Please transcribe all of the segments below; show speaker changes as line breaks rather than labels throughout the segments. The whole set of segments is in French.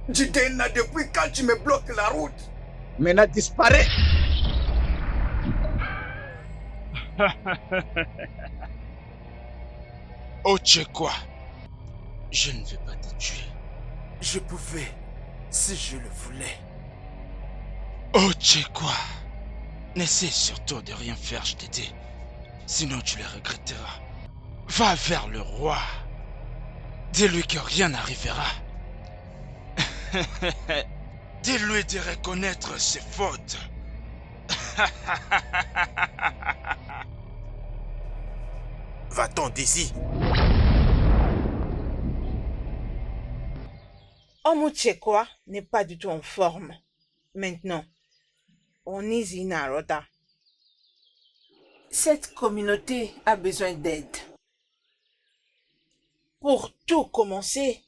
Jidena, depuis quand tu me bloques la route?
Maintenant, disparaît.
Ochekwa, je ne vais pas te tuer.
Je pouvais, si je le voulais.
Ochekwa, n'essaie surtout de rien faire, je t'ai dit. Sinon tu le regretteras. Va vers le roi. Dis-lui que rien n'arrivera. Dis-lui de reconnaître ses fautes.
Va-t'en d'ici.
Omuchekwa n'est pas du tout en forme. Maintenant, on est Zinaroda. Cette communauté a besoin d'aide. Pour tout commencer,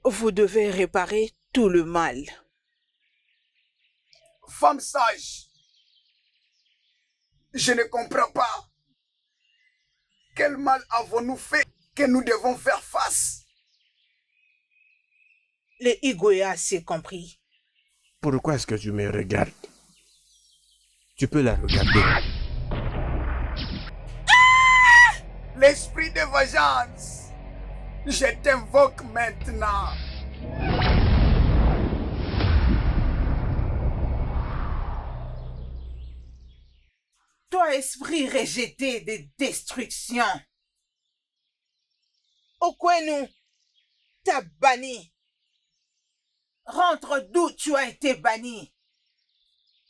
vous devez réparer tout le mal.
Femme sage, je ne comprends pas. Quel mal avons-nous fait que nous devons faire face?
Le Igoya s'est compris.
Pourquoi est-ce que tu me regardes? Tu peux la regarder.
L'esprit de vengeance, je t'invoque maintenant.
Toi, esprit rejeté de destruction. Okwenu t'a banni. Rentre d'où tu as été banni.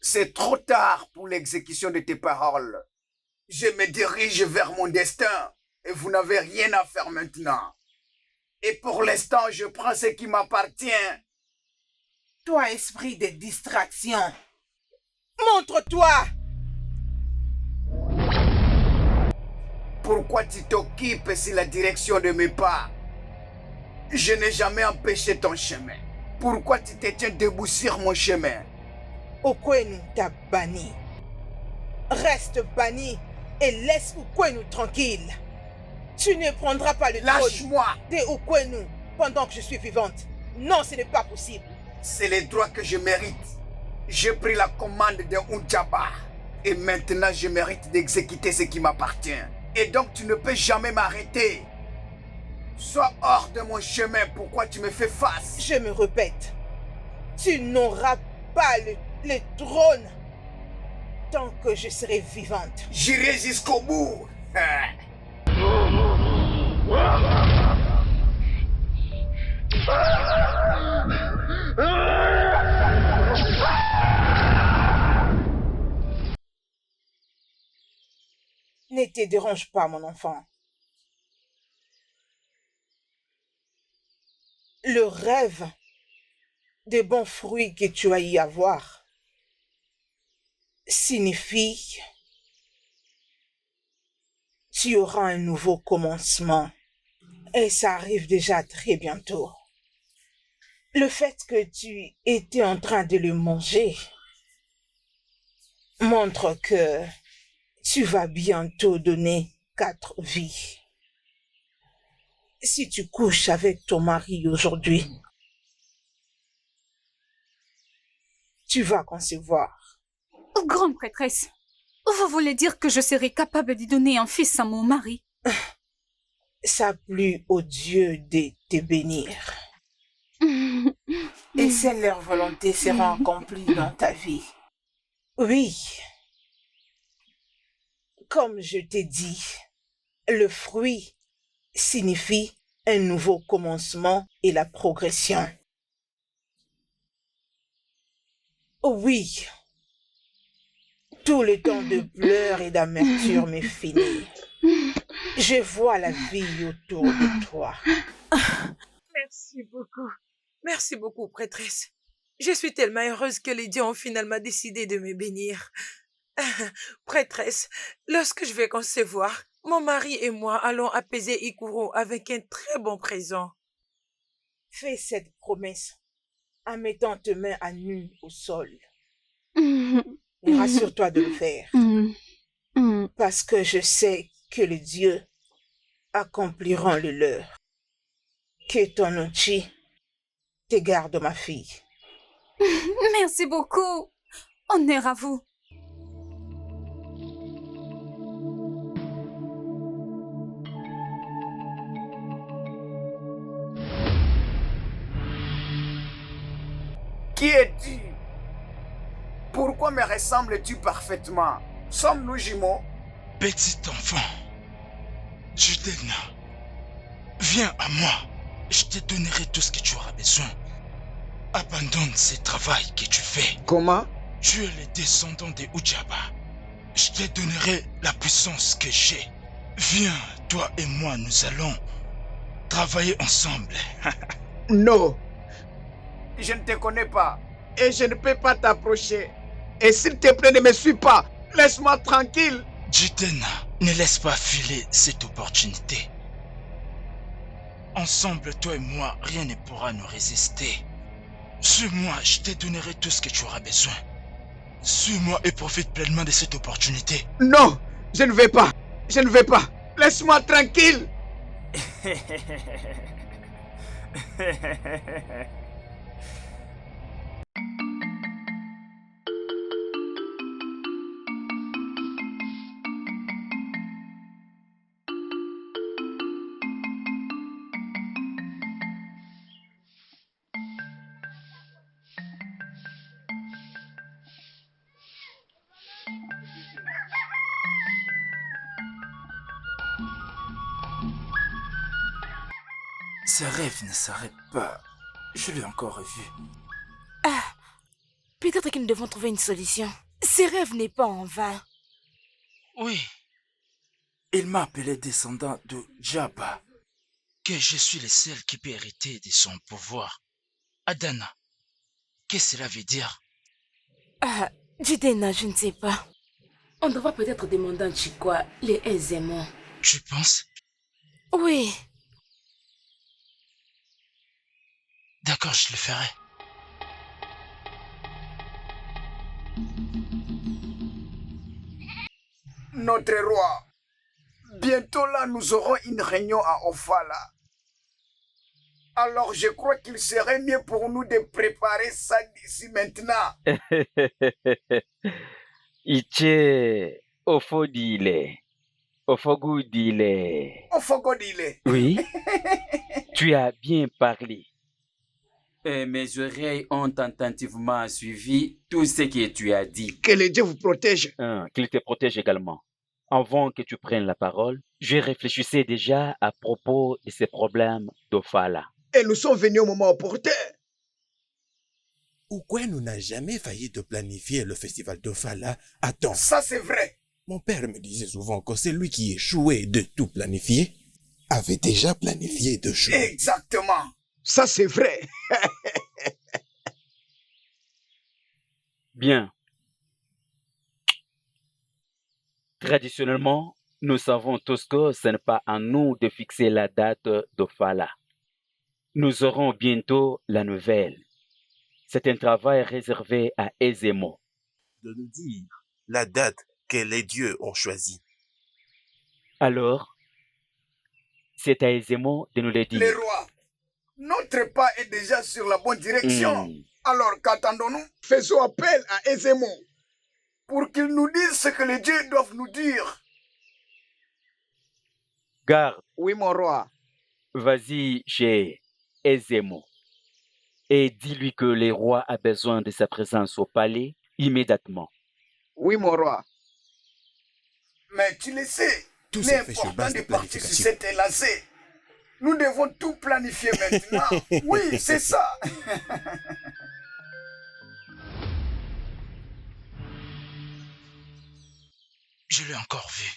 C'est trop tard pour l'exécution de tes paroles. Je me dirige vers mon destin et vous n'avez rien à faire maintenant. Et pour l'instant, je prends ce qui m'appartient.
Toi, esprit de distraction, montre-toi.
Pourquoi tu t'occupes si la direction de mes pas? Je n'ai jamais empêché ton chemin. Pourquoi tu te tiens debout sur mon chemin?
Okwenu t'a banni. Reste banni et laisse Okwenu tranquille. Tu ne prendras pas le trône
Lâche-moi!
de Okwenu pendant que je suis vivante. Non, ce n'est pas possible.
C'est les droits que je mérite. J'ai pris la commande de Unchaba. Et maintenant, je mérite d'exécuter ce qui m'appartient. Et donc, tu ne peux jamais m'arrêter. Sois hors de mon chemin. Pourquoi tu me fais face?
Je me répète, tu n'auras pas le trône tant que je serai vivante.
J'irai jusqu'au bout.
Ne te dérange pas, mon enfant. Le rêve des bons fruits que tu as y avoir signifie tu auras un nouveau commencement. Et ça arrive déjà très bientôt. Le fait que tu étais en train de le manger montre que tu vas bientôt donner 4 vies. Si tu couches avec ton mari aujourd'hui, tu vas concevoir.
Grande prêtresse, vous voulez dire que je serai capable de donner un fils à mon mari?
Ça plut aux dieux de te bénir. Et c'est leur volonté sera accomplie dans ta vie. Oui. Comme je t'ai dit, le fruit signifie un nouveau commencement et la progression. Oui. Tout le temps de pleurs et d'amertume est fini. Je vois la vie autour de toi.
Merci beaucoup. Merci beaucoup, prêtresse. Je suis tellement heureuse que les dieux ont finalement décidé de me bénir. Prêtresse, lorsque je vais concevoir, mon mari et moi allons apaiser Ikuro avec un très bon présent.
Fais cette promesse en mettant tes mains à nu au sol. Et rassure-toi de le faire. Parce que je sais que les dieux accompliront le leur. Que ton outil tes gardes, ma fille.
Merci beaucoup. Honneur à vous.
Qui es-tu? Pourquoi me ressembles-tu parfaitement? Sommes-nous jumeaux?
Petit enfant, Judena, viens à moi. Je te donnerai tout ce que tu auras besoin. Abandonne ce travail que tu fais.
Comment?
Tu es le descendant de Ujaba. Je te donnerai la puissance que j'ai. Viens, toi et moi, nous allons travailler ensemble.
Non. Je ne te connais pas. Et je ne peux pas t'approcher. Et s'il te plaît, ne me suis pas. Laisse-moi tranquille.
Judena, ne laisse pas filer cette opportunité. Ensemble, toi et moi, rien ne pourra nous résister. Suis-moi, je te donnerai tout ce que tu auras besoin. Suis-moi et profite pleinement de cette opportunité.
Non, je ne vais pas. Je ne vais pas. Laisse-moi tranquille.
Ce rêve ne s'arrête pas. Je l'ai encore revu.
Ah, peut-être que nous devons trouver une solution. Ce rêve n'est pas en vain.
Oui. Il m'a appelé descendant de Jabba. Que je suis le seul qui peut hériter de son pouvoir. Adana, qu'est-ce que cela veut dire?
Ah, Judena, je ne sais pas. On devra peut-être demander à Chikwa les aisément.
Tu penses?
Oui.
D'accord, je le ferai.
Notre roi, bientôt là, nous aurons une réunion à Ofala. Alors je crois qu'il serait mieux pour nous de préparer ça d'ici maintenant.
Iche Ofodile. Ofogudile.
Ofogodile.
Oui, tu as bien parlé.
Et mes oreilles ont attentivement suivi tout ce que tu as dit.
Que le Dieu vous protège.
Qu'il te protège également. Avant que tu prennes la parole, je réfléchissais déjà à propos de ces problèmes d'Ofala.
Et nous sommes venus au moment opportun.
Ukwen n'a jamais failli de planifier le festival d'Ofala à temps.
Ça c'est vrai.
Mon père me disait souvent que celui qui échouait de tout planifier avait déjà planifié de choses.
Exactement. Ça c'est vrai.
Bien. Traditionnellement, nous savons tous que ce n'est pas à nous de fixer la date d'Ofala. Nous aurons bientôt la nouvelle. C'est un travail réservé à Ezemo.
De nous dire la date que les dieux ont choisie.
Alors, c'est à Ezemo de nous le dire.
Les rois, notre pas est déjà sur la bonne direction. Alors qu'attendons-nous? Faisons appel à Ezemo pour qu'il nous dise ce que les dieux doivent nous dire.
Garde.
Oui, mon roi.
Vas-y chez Ezemo et dis-lui que le roi a besoin de sa présence au palais immédiatement.
Oui, mon roi. Mais tu le sais,
Tout
il
se
est
fait sur
important
base
de
de
partir sur
planification.
cet élancé. Nous devons tout planifier maintenant. Oui, c'est ça.
Je l'ai encore vu.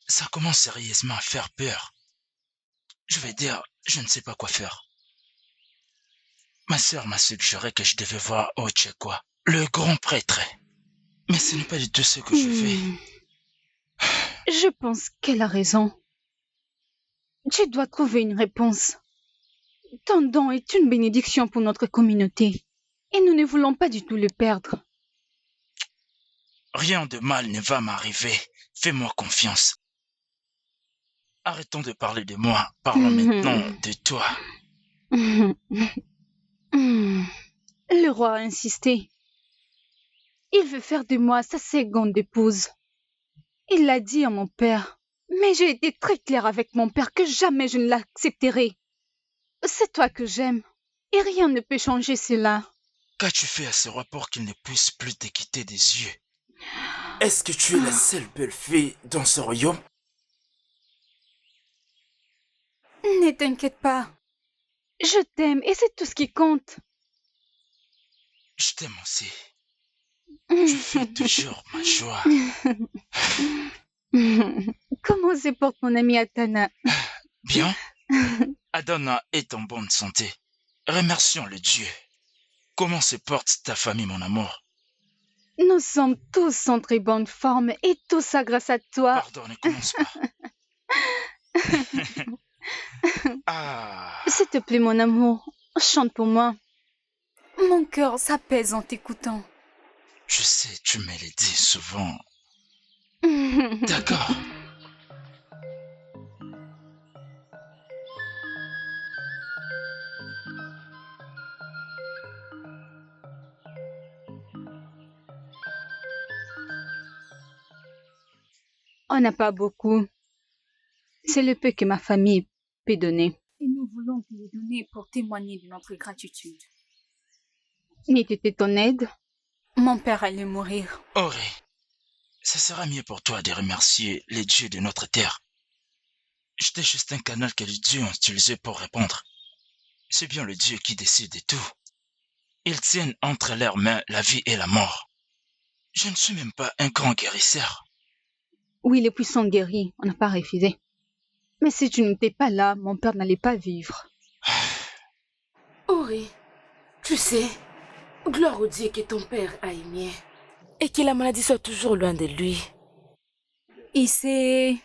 Ça commence sérieusement à faire peur. Je vais dire, je ne sais pas quoi faire. Ma sœur m'a suggéré que je devais voir Ochekwa, le grand prêtre. Mais ce n'est pas du tout ce que je fais.
Je pense qu'elle a raison. Tu dois trouver une réponse. Ton don est une bénédiction pour notre communauté. Et nous ne voulons pas du tout le perdre.
Rien de mal ne va m'arriver. Fais-moi confiance. Arrêtons de parler de moi. Parlons maintenant de toi.
Le roi a insisté. Il veut faire de moi sa seconde épouse. Il l'a dit à mon père. Mais j'ai été très claire avec mon père que jamais je ne l'accepterai. C'est toi que j'aime. Et rien ne peut changer cela.
Qu'as-tu fait à ce roi pour qu'il ne puisse plus te quitter des yeux? Est-ce que tu es la seule belle fille dans ce royaume?
Ne t'inquiète pas. Je t'aime et c'est tout ce qui compte.
Je t'aime aussi. Tu fais toujours ma joie.
Comment se porte mon ami Atana?
Bien. Adana est en bonne santé. Remercions le Dieu. Comment se porte ta famille, mon amour?
Nous sommes tous en très bonne forme et tout ça grâce à toi.
Pardon, ne commence pas. Ah.
S'il te plaît, mon amour, chante pour moi. Mon cœur s'apaise en t'écoutant.
Je sais, tu me le dis souvent. D'accord.
On n'a pas beaucoup. C'est le peu que ma famille peut donner. Et nous voulons te le donner pour témoigner de notre gratitude. N'était ton aide? Mon père allait mourir.
Auré, ce sera mieux pour toi de remercier les dieux de notre terre. J'étais juste un canal que les dieux ont utilisé pour répondre. C'est bien le Dieu qui décide de tout. Ils tiennent entre leurs mains la vie et la mort. Je ne suis même pas un grand guérisseur.
Oui, les puissants guéris, on n'a pas refusé. Mais si tu n'étais pas là, mon père n'allait pas vivre.
Auré, tu sais, gloire au Dieu que ton père a aimé et que la maladie soit toujours loin de lui.
Il sait...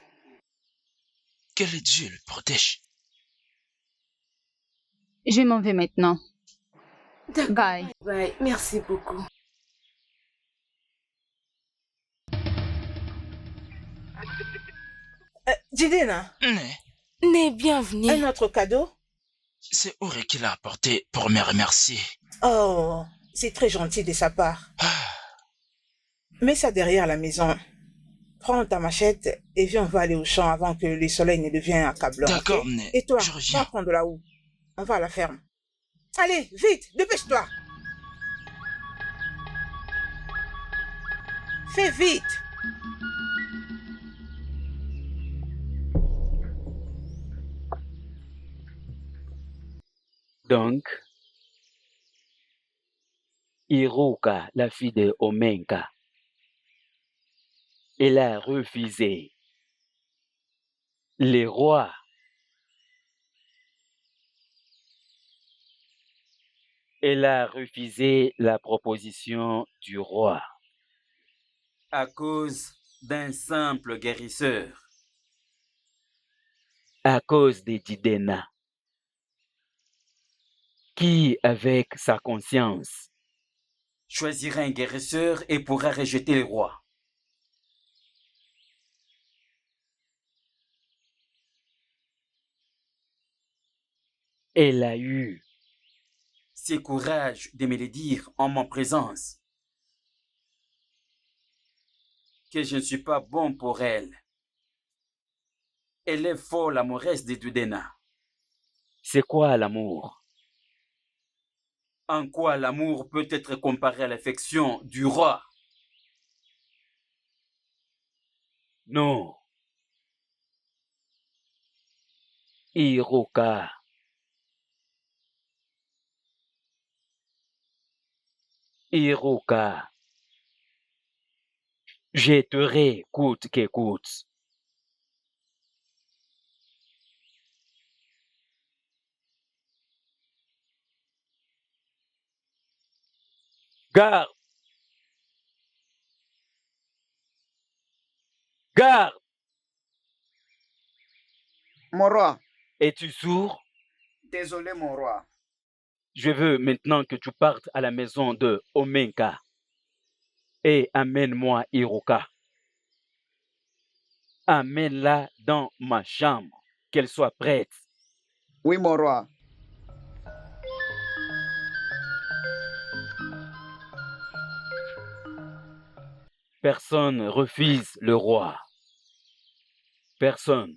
Que le Dieu le protège.
Je m'en vais maintenant. Bye.
Bye, merci beaucoup.
Jidena,
Né, bienvenue.
un autre cadeau?
C'est Auré qui l'a apporté pour me remercier.
Oh, c'est très gentil de sa part. Mets ça derrière la maison. Prends ta machette et viens, on va aller au champ avant que le soleil ne devienne accablant.
D'accord,
Okay?
Né,
Et toi,
je reviens.
va prendre la houe. On va à la ferme. Allez, vite, dépêche-toi. Fais vite.
Donc, Iruka, la fille de Omenka, elle a refusé. Les rois elle a refusé la proposition du roi.
À cause d'un simple guérisseur.
À cause de Jidena, qui, avec sa conscience,
choisira un guérisseur et pourra rejeter le roi.
elle a eu
ce courage de me le dire en mon présence. Que je ne suis pas bon pour elle. Elle est folle amoureuse de Jidena.
C'est quoi l'amour?
En quoi l'amour peut être comparé à l'affection du roi?
Non. Iruka. Iruka. Je te coûte que coûte. Garde! Garde!
Mon roi.
Es-tu sourd?
Désolé, mon roi.
Je veux maintenant que tu partes à la maison de Omenka et amène-moi Iruka. Amène-la dans ma chambre, qu'elle soit prête.
Oui, mon roi.
Personne refuse le roi. Personne.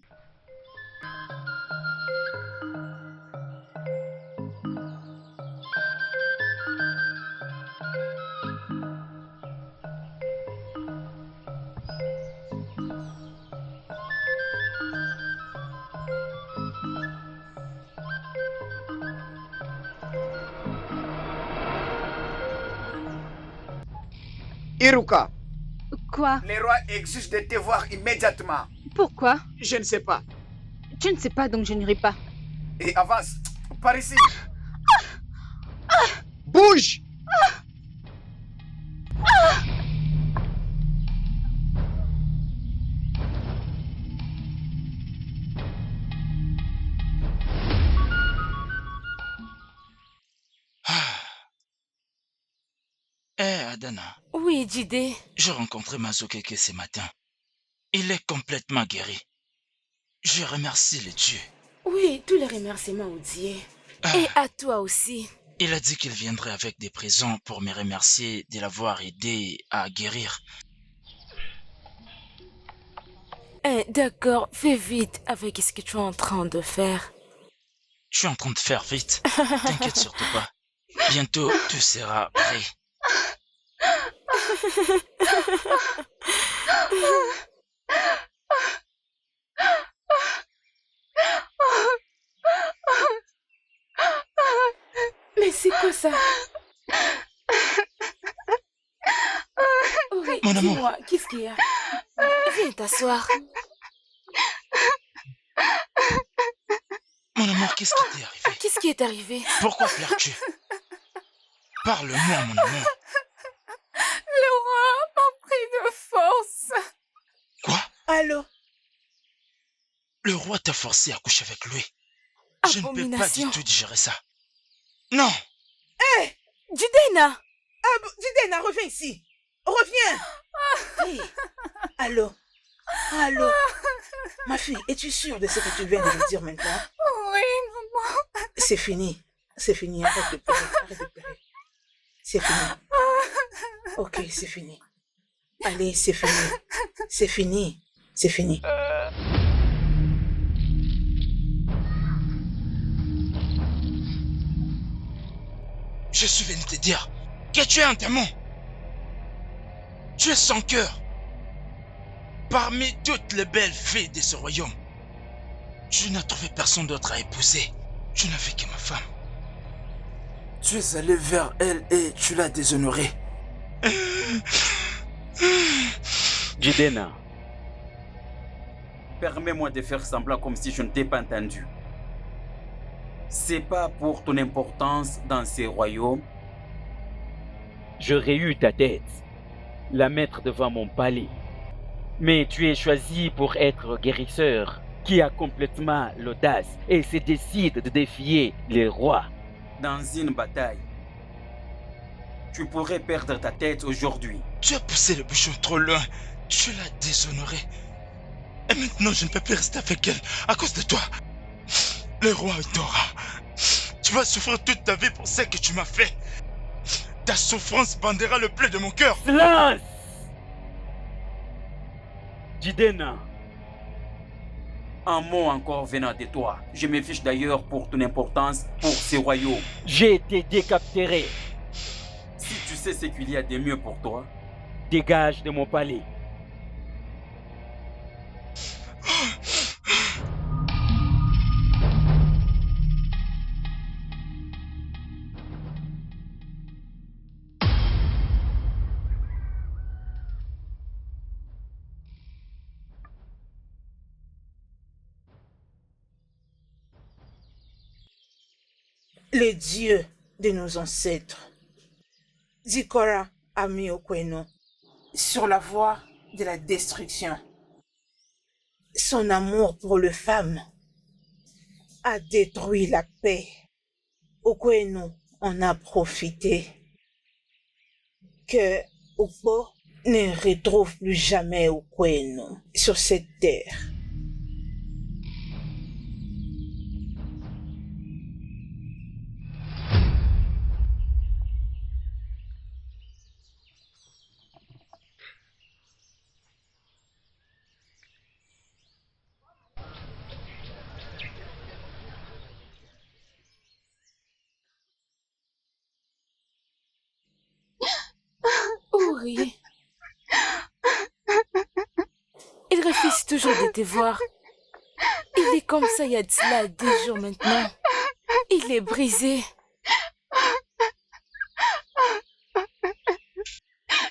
Iruka,
Quoi?
le roi exige de te voir immédiatement.
Pourquoi?
Je ne sais pas.
Tu ne sais pas, donc je n'irai pas.
Et avance, par ici. Bouge!
Adana,
Oui, Jide.
j'ai rencontré Mazokeke ce matin. Il est complètement guéri. Je remercie les dieux.
Oui, tous les remerciements au Dieu. Et à toi aussi.
Il a dit qu'il viendrait avec des présents pour me remercier de l'avoir aidé à guérir.
D'accord, fais vite avec ce que tu es en train de faire.
Je suis en train de faire vite. T'inquiète surtout pas. Bientôt, tout sera prêt.
Mais c'est quoi ça? Oui,
Mon amour.
dis-moi, qu'est-ce qu'il y a? Viens t'asseoir.
Mon amour, qu'est-ce qui t'est arrivé?
Qu'est-ce qui est arrivé?
Pourquoi pleures-tu? Parle-moi, mon amour.
Le roi m'a pris de force.
Quoi?
Allô?
Le roi t'a forcé à coucher avec lui. Je ne peux pas
Abomination.
du tout digérer ça. Non!
Hé!
Jidena!
Jidena, reviens ici. Reviens. Hey. Allô? Allô? Ma fille, es-tu sûre de ce que tu viens de me dire maintenant?
Oui, maman.
C'est fini. C'est fini. Arrête de pleurer. Arrête de pleurer. C'est fini. Ok, c'est fini. Allez, c'est fini. C'est fini. C'est fini.
Je suis venu te dire que tu es un démon. Tu es sans cœur. Parmi toutes les belles filles de ce royaume, tu n'as trouvé personne d'autre à épouser. Tu n'avais que ma femme. Tu es allé vers elle et tu l'as déshonorée.
Jidena,
Permets-moi de faire semblant comme si je ne t'ai pas entendu. C'est pas pour ton importance dans ces royaumes.
j'aurais eu ta tête, la mettre devant mon palais. Mais tu es choisi pour être guérisseur, qui a complètement l'audace et se décide de défier les rois.
Dans une bataille, tu pourrais perdre ta tête aujourd'hui.
Tu as poussé le bouchon trop loin. Tu l'as déshonorée. Et maintenant, je ne peux plus rester avec elle à cause de toi. Le roi t'aura. Tu vas souffrir toute ta vie pour ce que tu m'as fait. Ta souffrance bandera le bleu de mon cœur.
Silence! Jidena,
Un mot encore venant de toi. Je me fiche d'ailleurs pour ton importance pour ces royaumes.
j'ai été décapité.
Si tu sais ce qu'il y a de mieux pour toi,
Dégage de mon palais.
Les dieux de nos ancêtres, Zikora a mis Okweno sur la voie de la destruction. Son amour pour les femmes a détruit la paix. Okweno en a profité. Que Okpo ne retrouve plus jamais Okweno sur cette terre.
prier. Il refuse toujours de te voir. Il est comme ça il y a de cela 10 jours maintenant. Il est brisé.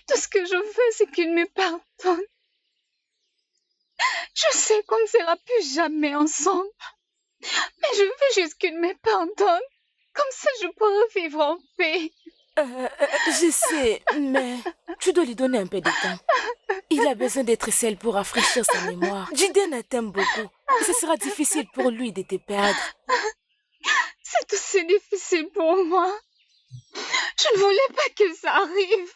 Tout ce que je veux, c'est qu'il me pardonne. Je sais qu'on ne sera plus jamais ensemble. Mais je veux juste qu'il me pardonne. Comme ça, je pourrai vivre en paix.
Je sais, mais tu dois lui donner un peu de temps. Il a besoin d'être seul pour rafraîchir sa mémoire. Jiden t'aime beaucoup. Ce sera difficile pour lui de te perdre.
C'est aussi difficile pour moi. Je ne voulais pas que ça arrive.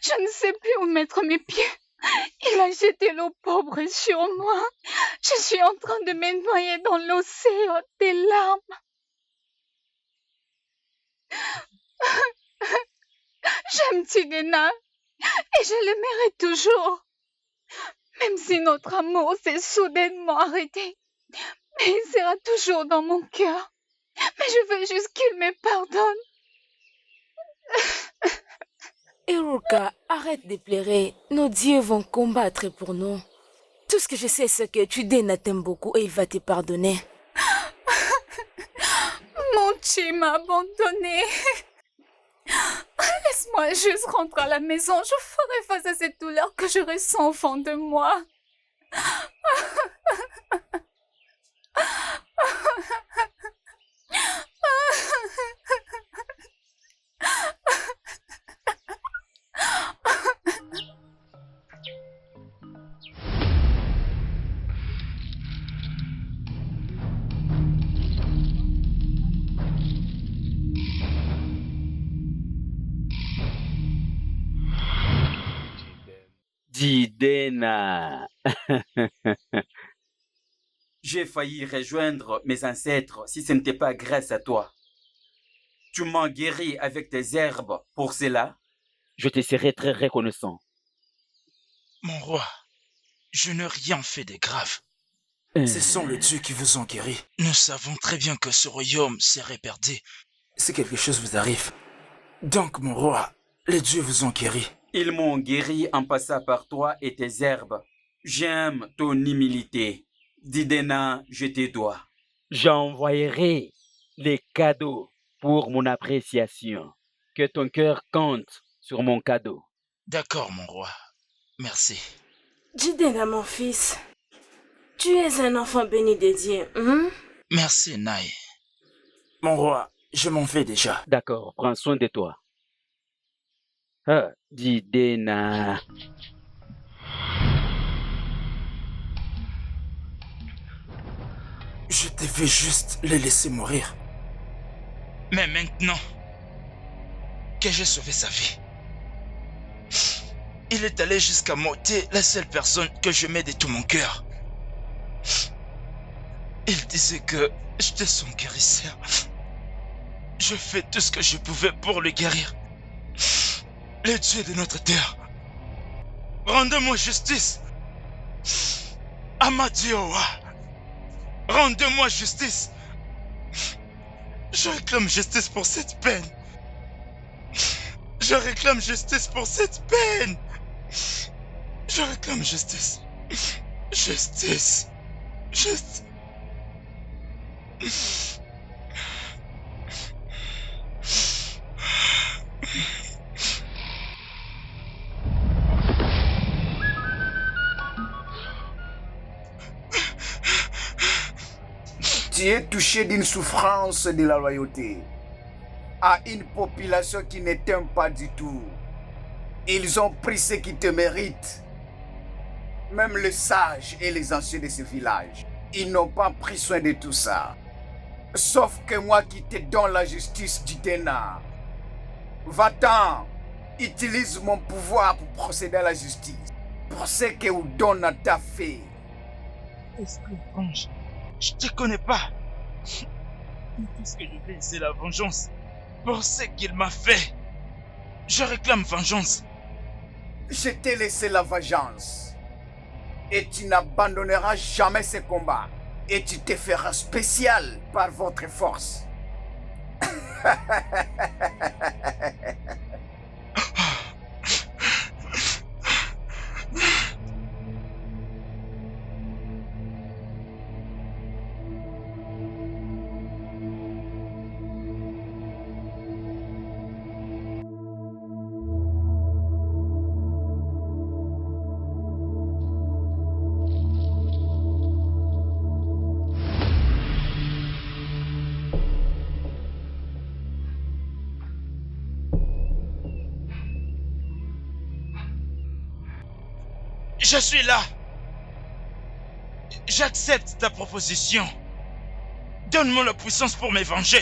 Je ne sais plus où mettre mes pieds. Il a jeté l'eau pauvre sur moi. Je suis en train de me noyer dans l'océan des larmes. J'aime Tidena et je l'aimerai toujours. Même si notre amour s'est soudainement arrêté, mais il sera toujours dans mon cœur. Mais je veux juste qu'il me pardonne.
Iruka, arrête de pleurer. Nos dieux vont combattre pour nous. Tout ce que je sais, c'est que Tidena t'aime beaucoup et il va te pardonner.
Mon Chi m'a abandonné. Laisse-moi juste rentrer à la maison. Je ferai face à cette douleur que je ressens au fond de moi.
Jidena.
J'ai failli rejoindre mes ancêtres si ce n'était pas grâce à toi. Tu m'as guéri avec tes herbes pour cela.
Je te serai très reconnaissant.
Mon roi, je n'ai rien fait de grave.
Ce sont les dieux qui vous ont guéri.
Nous savons très bien que ce royaume serait perdu.
Si quelque chose vous arrive. Donc, mon roi, les dieux vous ont guéri.
Ils m'ont guéri en passant par toi et tes herbes. J'aime ton humilité. Jidena, je te dois.
J'envoyerai les cadeaux pour mon appréciation. Que ton cœur compte sur mon cadeau.
D'accord, mon roi. Merci.
Jidena, mon fils, tu es un enfant béni de Dieu.
Merci, Nai.
Mon roi, je m'en vais déjà.
D'accord, prends soin de toi. Ah, Jidena.
Je devais juste les laisser mourir.
Mais maintenant que j'ai sauvé sa vie, il est allé jusqu'à m'ôter la seule personne que je mets de tout mon cœur. Il disait que j'étais son guérisseur. Je fais tout ce que je pouvais pour le guérir. Les dieux de notre terre, rendez-moi justice. Amadioa, rendez-moi justice. Je réclame justice pour cette peine. Je réclame justice pour cette peine. Je réclame justice. Justice. Justice.
Tu es touché d'une souffrance de la loyauté à une population qui ne t'aime pas du tout. Ils ont pris ce qui te mérite. Même les sages et les anciens de ce village, ils n'ont pas pris soin de tout ça. Sauf que moi qui te donne la justice du Jidena. Va-t'en, utilise mon pouvoir pour procéder à la justice. Pour ce que Udona t'a fait.
Esprit étrange, je te connais pas. Tout ce que je fais, c'est la vengeance. Pour ce qu'il m'a fait, je réclame vengeance.
Je t'ai laissé la vengeance. Et tu n'abandonneras jamais ce combat. Et tu te feras spécial par votre force.
Je suis là. J'accepte ta proposition. Donne-moi la puissance pour me venger.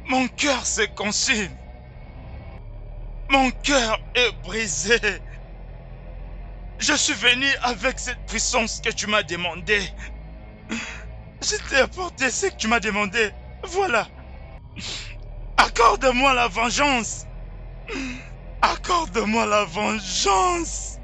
Mon cœur se consume. Mon cœur est brisé. Je suis venu avec cette puissance que tu m'as demandé. Je t'ai apporté ce que tu m'as demandé. Voilà. Accorde-moi la vengeance. Accorde-moi la vengeance.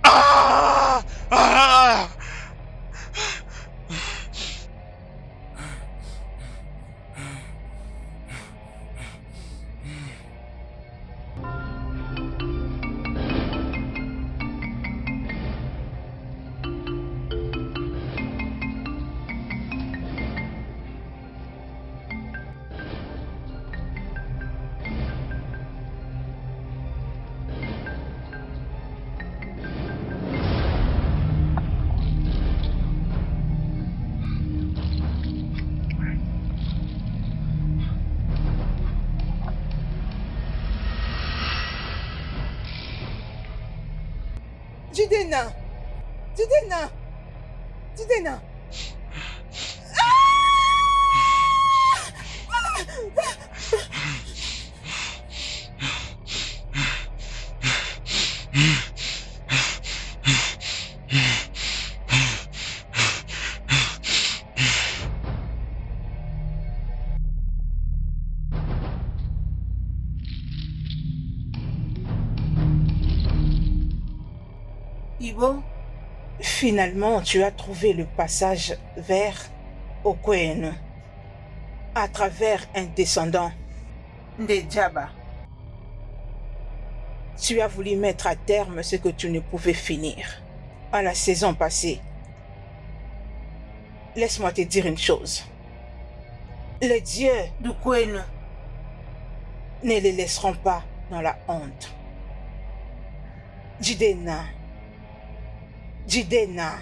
Ah! Ah!
Jidena! Jidena! Jidena! Ibo, finalement, tu as trouvé le passage vers Okwenu à travers un descendant des Djaba. Tu as voulu mettre à terme ce que tu ne pouvais finir à la saison passée. Laisse-moi te dire une chose. Les dieux d'Okwenu ne les laisseront pas dans la honte. Jidena. Jidena.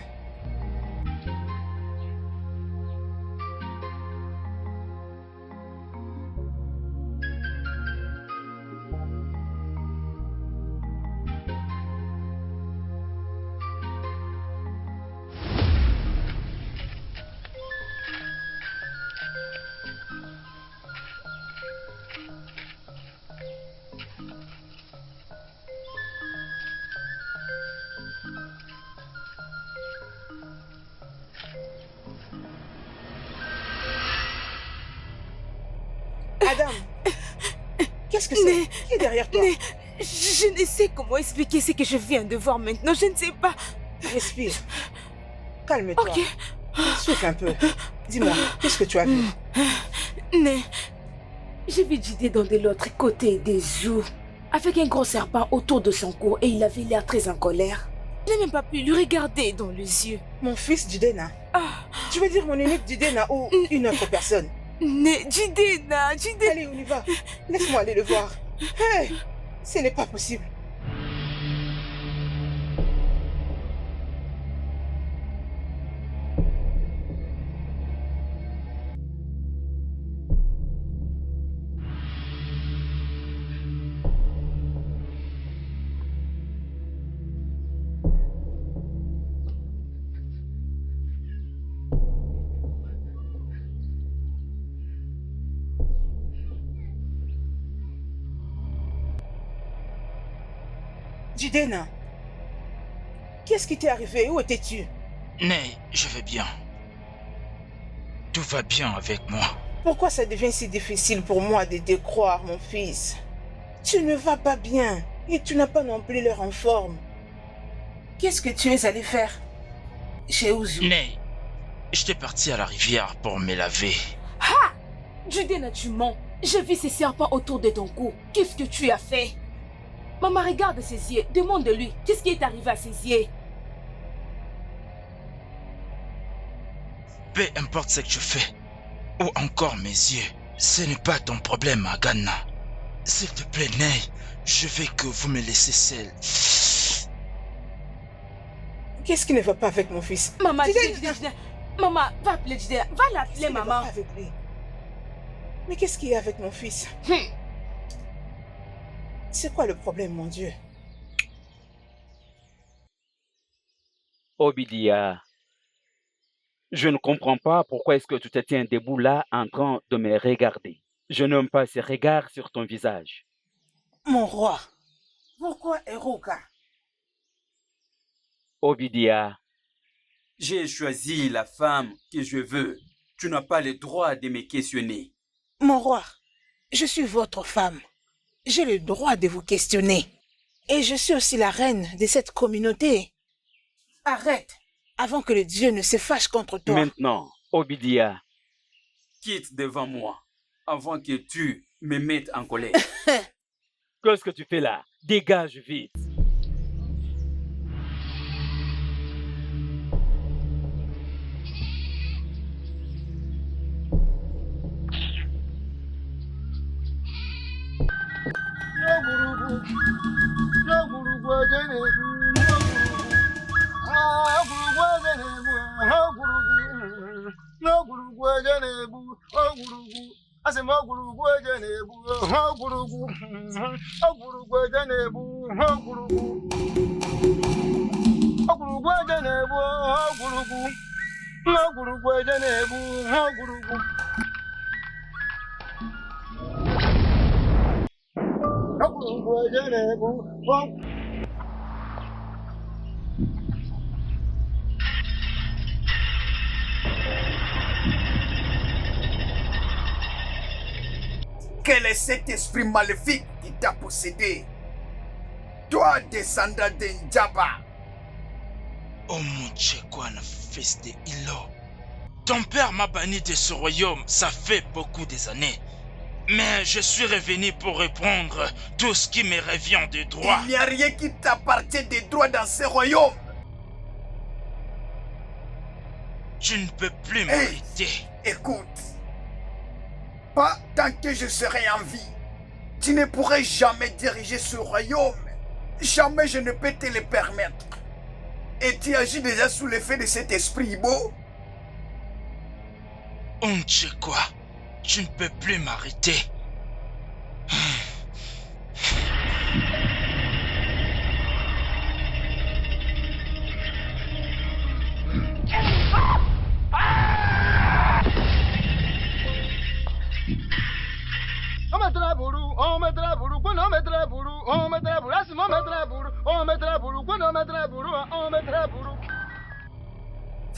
Adam, qu'est-ce que c'est? Qui est derrière toi?
Je ne sais comment expliquer ce que je viens de voir maintenant, je ne sais pas.
Respire. Calme-toi.
Ok.
Souffle un peu. Dis-moi, qu'est-ce que tu as vu?
Né, j'ai vu Jidé dans de l'autre côté des eaux, avec un gros serpent autour de son cou et il avait l'air très en colère. Je n'ai même pas pu lui regarder dans les yeux.
Mon fils Jidena. Tu veux dire mon unique Jidena ou une autre personne?
Jidena.
Allez, on y va. Laisse-moi aller le voir. Hey, ce n'est pas possible. Jidena, qu'est-ce qui t'est arrivé? Où étais-tu?
Ney, je vais bien. Tout va bien avec moi.
Pourquoi ça devient si difficile pour moi de te croire, mon fils? Tu ne vas pas bien et tu n'as pas non plus l'air en forme. Qu'est-ce que tu es allé faire chez Ouzou?
Ney, j'étais parti à la rivière pour me laver.
Ah! Jidena, tu mens. J'ai vu ces serpents autour de ton cou. Qu'est-ce que tu as fait? Maman, regarde ses yeux. Demande-lui. Qu'est-ce qui est arrivé à ses yeux?
Peu importe ce que je fais, ou encore mes yeux, ce n'est pas ton problème, Agana. S'il te plaît, Ney, je veux que vous me laissiez seul.
Qu'est-ce qui ne va pas avec mon fils?
Maman, maman, va appeler Jidé. Va l'appeler, maman.
Avec lui. Mais qu'est-ce qu'il y a avec mon fils? C'est quoi le problème, mon Dieu?
Obidia, je ne comprends pas pourquoi est-ce que tu te tiens debout là en train de me regarder. Je n'aime pas ces regards sur ton visage.
Mon roi, pourquoi Eruka?
Obidia,
J'ai choisi la femme que je veux. Tu n'as pas le droit de me questionner.
Mon roi, je suis votre femme. J'ai le droit de vous questionner. Et je suis aussi la reine de cette communauté. Arrête, avant que le Dieu ne se fâche contre toi.
Maintenant, Obidia,
Quitte devant moi avant que tu me mettes en colère.
qu'est-ce que tu fais là? Dégage vite.
Quel est cet esprit maléfique qui t'a possédé? Toi, descendant d'Njaba.
Oh mon Tchekwan, fils de Hilo. Ton père m'a banni de ce royaume, ça fait beaucoup des années. Mais je suis revenu pour reprendre tout ce qui me revient de droit.
Il n'y a rien qui t'appartient de droit dans ce royaume.
Tu ne peux plus m'arrêter.
Écoute. Pas tant que je serai en vie. Tu ne pourrais jamais diriger ce royaume. Jamais je ne peux te le permettre. Et tu agis déjà sous l'effet de cet esprit Ibo?
Tchekwa, tu ne peux plus m'arrêter.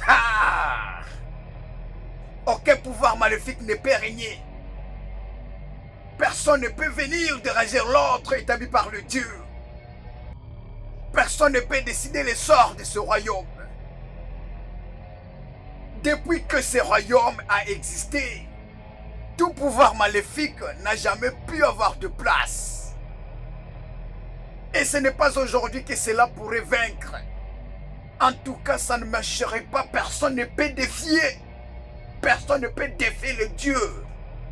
Ah! Aucun pouvoir maléfique ne peut régner. Personne ne peut venir déranger l'ordre établi par le Dieu. Personne ne peut décider les sorts de ce royaume. Depuis que ce royaume a existé, tout pouvoir maléfique n'a jamais pu avoir de place. Et ce n'est pas aujourd'hui que cela pourrait vaincre. En tout cas, ça ne marcherait pas. Personne ne peut défier. Personne ne peut défier le Dieu.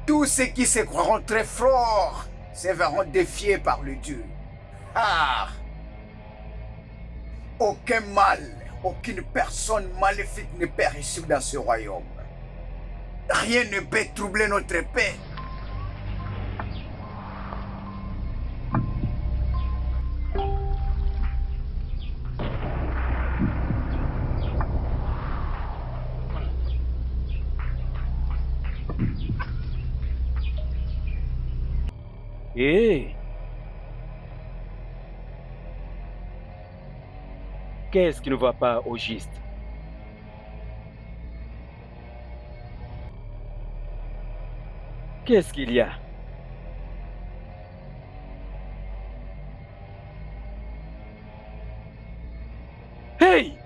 Tous ceux qui se croiront très forts se verront défiés par le Dieu. Ah! Aucun mal, aucune personne maléfique ne peut réussir dans ce royaume. Rien ne peut troubler notre paix.
Hé! Qu'est-ce qui ne va pas au juste? Qu'est-ce qu'il y a? Hey!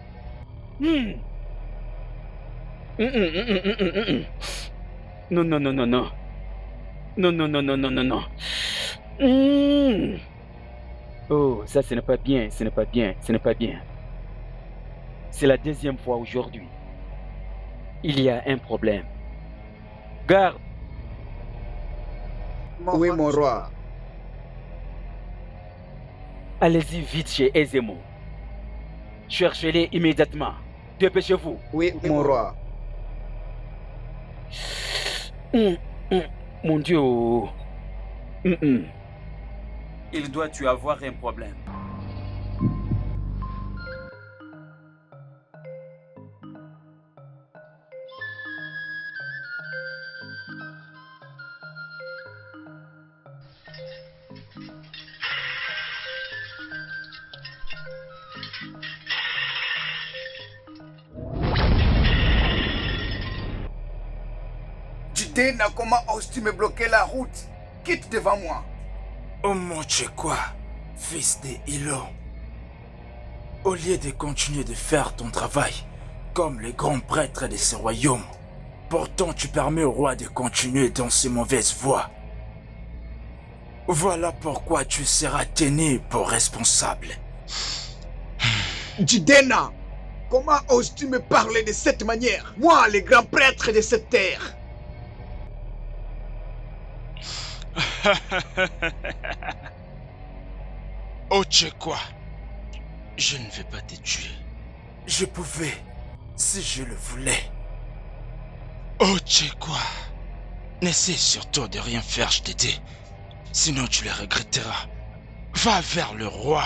Non, non, non, non, non. Non, non, non, non, non, non, non. Oh, ça, ce n'est pas bien, ce n'est pas bien, ce n'est pas bien. C'est la deuxième fois aujourd'hui. Il y a un problème. Garde!
Oui, mon roi.
Allez-y vite chez Ezemo. Cherchez-les immédiatement. Dépêchez-vous.
Oui, mon roi.
Mon Dieu.
Il doit y avoir un problème.
Jidena, comment oses-tu me bloquer la route? Quitte devant moi.
Oh mon Dieu, quoi, fils de Hilo. Au lieu de continuer de faire ton travail, comme les grands prêtres de ce royaume, pourtant tu permets au roi de continuer dans ses mauvaises voies. Voilà pourquoi tu seras tenu pour responsable.
Jidena, comment oses-tu me parler de cette manière? Moi, le grand prêtre de cette terre.
Oh, quoi? Je ne vais pas te tuer.
Je pouvais, si je le voulais.
Oh, quoi? N'essaie surtout de rien faire, je t'ai dit. Sinon tu le regretteras. Va vers le roi.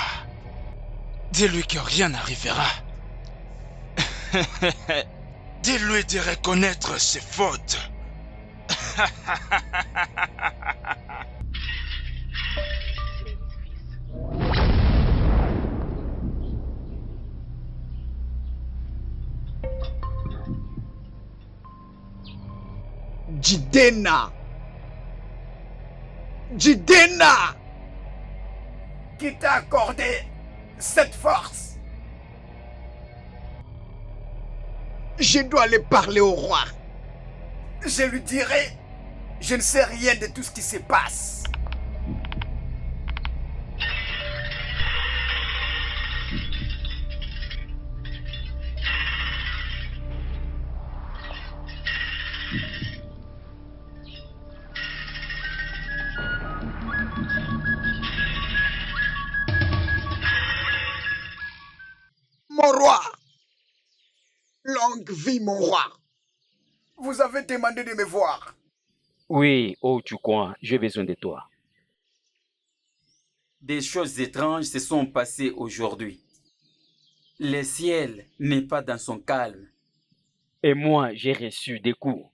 Dis-lui que rien n'arrivera. Dis-lui de reconnaître ses fautes.
Jidena! Jidena! Qui t'a accordé cette force? Je dois aller parler au roi. Je lui dirai, je ne sais rien de tout ce qui se passe. Mon roi! Longue vie, mon roi! Vous avez demandé de me voir.
Oui, oh Chukwan, j'ai besoin de toi.
Des choses étranges se sont passées aujourd'hui. Le ciel n'est pas dans son calme.
Et moi, j'ai reçu des coups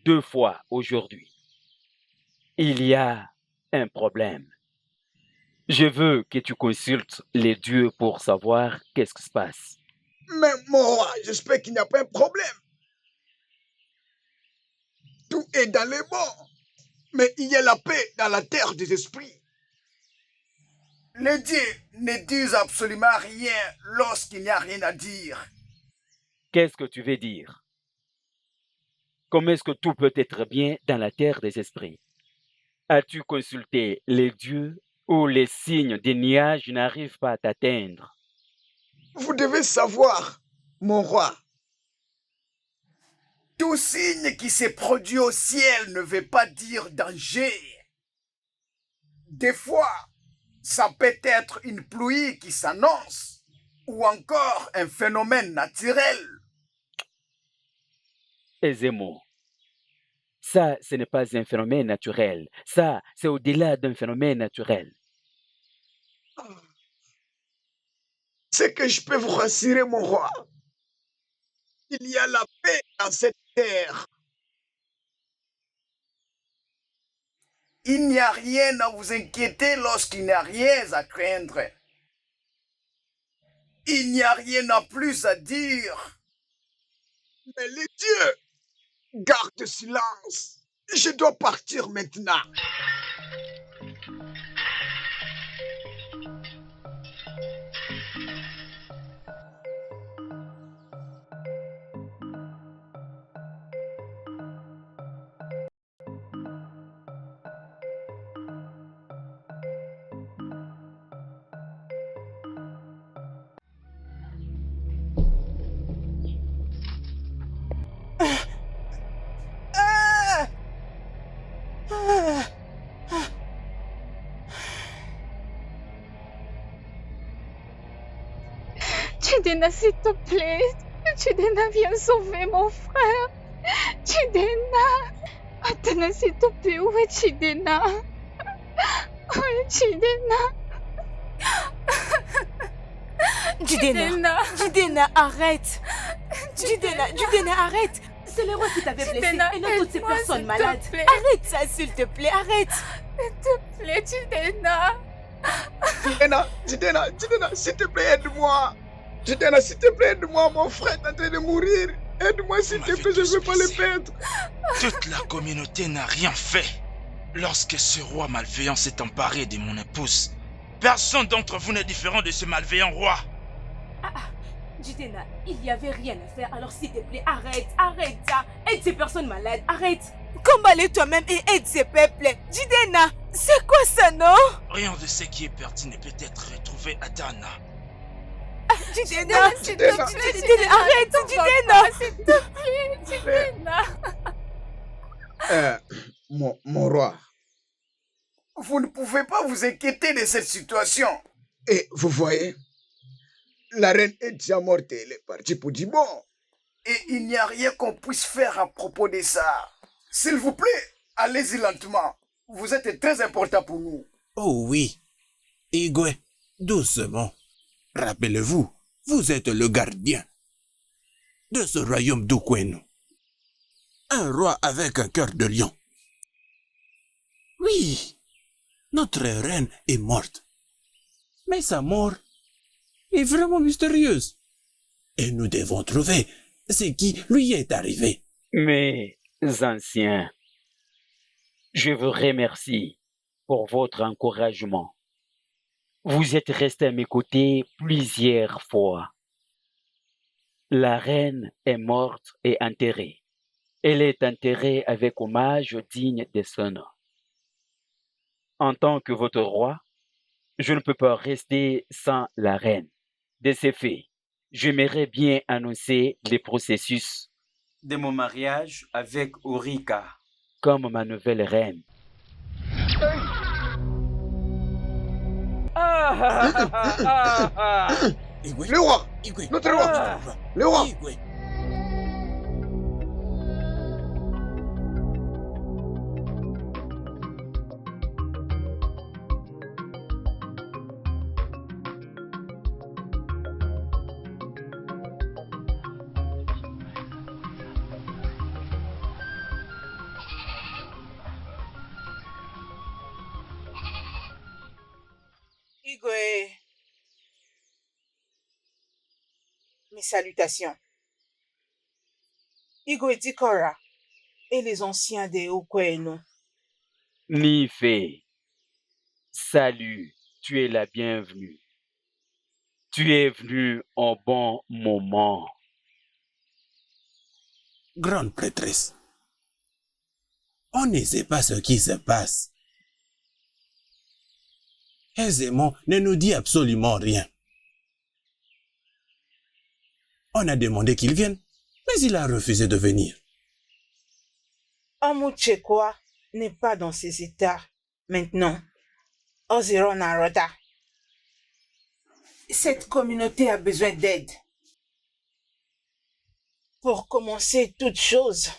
2 fois aujourd'hui. Il y a un problème. Je veux que tu consultes les dieux pour savoir qu'est-ce qui se passe.
Mais mon roi, j'espère qu'il n'y a pas un problème. Tout est dans les bons. Mais il y a la paix dans la terre des esprits. Les dieux ne disent absolument rien lorsqu'il n'y a rien à dire.
Qu'est-ce que tu veux dire? Comment est-ce que tout peut être bien dans la terre des esprits? As-tu consulté les dieux ou les signes des nuages n'arrivent pas à t'atteindre?
Vous devez savoir, mon roi. Tout signe qui s'est produit au ciel ne veut pas dire danger. Des fois, ça peut être une pluie qui s'annonce ou encore un phénomène naturel.
Aisément. Ça, ce n'est pas un phénomène naturel. Ça, c'est au-delà d'un phénomène naturel.
C'est que je peux vous rassurer, mon roi. Il y a la paix dans cette terre. Il n'y a rien à vous inquiéter lorsqu'il n'y a rien à craindre. Il n'y a rien à plus à dire. Mais les dieux gardent silence. Je dois partir maintenant.
Jidena, s'il te plaît. Jidena, viens sauver mon frère. Jidena. Attends, s'il te plaît, où est Jidena? Où est Jidena?
Jidena, arrête. Jidena, arrête. C'est le roi qui t'avait blessé et non toutes ces personnes malades. Arrête ça, s'il te plaît, arrête.
S'il te plaît, Jidena.
Jidena, s'il te plaît, aide-moi. Jidena, s'il te plaît, aide-moi. Mon frère est en train de mourir. Aide-moi, s'il te plaît, je ne veux pas le perdre.
Toute la communauté n'a rien fait. Lorsque ce roi malveillant s'est emparé de mon épouse, personne d'entre vous n'est différent de ce malveillant roi.
Jidena, il n'y avait rien à faire, alors s'il te plaît, arrête ça. Aide ces personnes malades, arrête. Combat-les toi-même et aide ces peuples. Jidena, c'est quoi ça, non?
Rien de ce qui est perdu ne peut être retrouvé à Dana.
Jidena, arrête, Jidena.
S'il te plaît, Jidena.
Mon roi, vous ne pouvez pas vous inquiéter de cette situation. Et vous voyez, la reine est déjà morte, elle est partie pour du bon. Et il n'y a rien qu'on puisse faire à propos de ça. S'il vous plaît, allez-y lentement. Vous êtes très important pour nous.
Oh oui. Igwe, doucement. Rappelez-vous, vous êtes le gardien de ce royaume d'Ukwenu. Un roi avec un cœur de lion. Oui, notre reine est morte. Mais sa mort est vraiment mystérieuse. Et nous devons trouver ce qui lui est arrivé.
Mes anciens, je vous remercie pour votre encouragement. Vous êtes restés à mes côtés plusieurs fois. La reine est morte et enterrée. Elle est enterrée avec hommage digne de son nom. En tant que votre roi, je ne peux pas rester sans la reine. De ce fait, j'aimerais bien annoncer le processus
de mon mariage avec Urika
comme ma nouvelle reine.
Le roi, notre roi, le roi.
Igwe. Mes salutations. Igwe Dikora et les anciens de Ukwenu.
Nife, salut, tu es la bienvenue. Tu es venu au bon moment.
Grande prêtresse, on ne sait pas ce qui se passe. Aisément ne nous dit absolument rien. On a demandé qu'il vienne, mais il a refusé de venir.
Amuchekwa n'est pas dans ses états maintenant. Oziro Narota. Cette communauté a besoin d'aide. Pour commencer toute chose,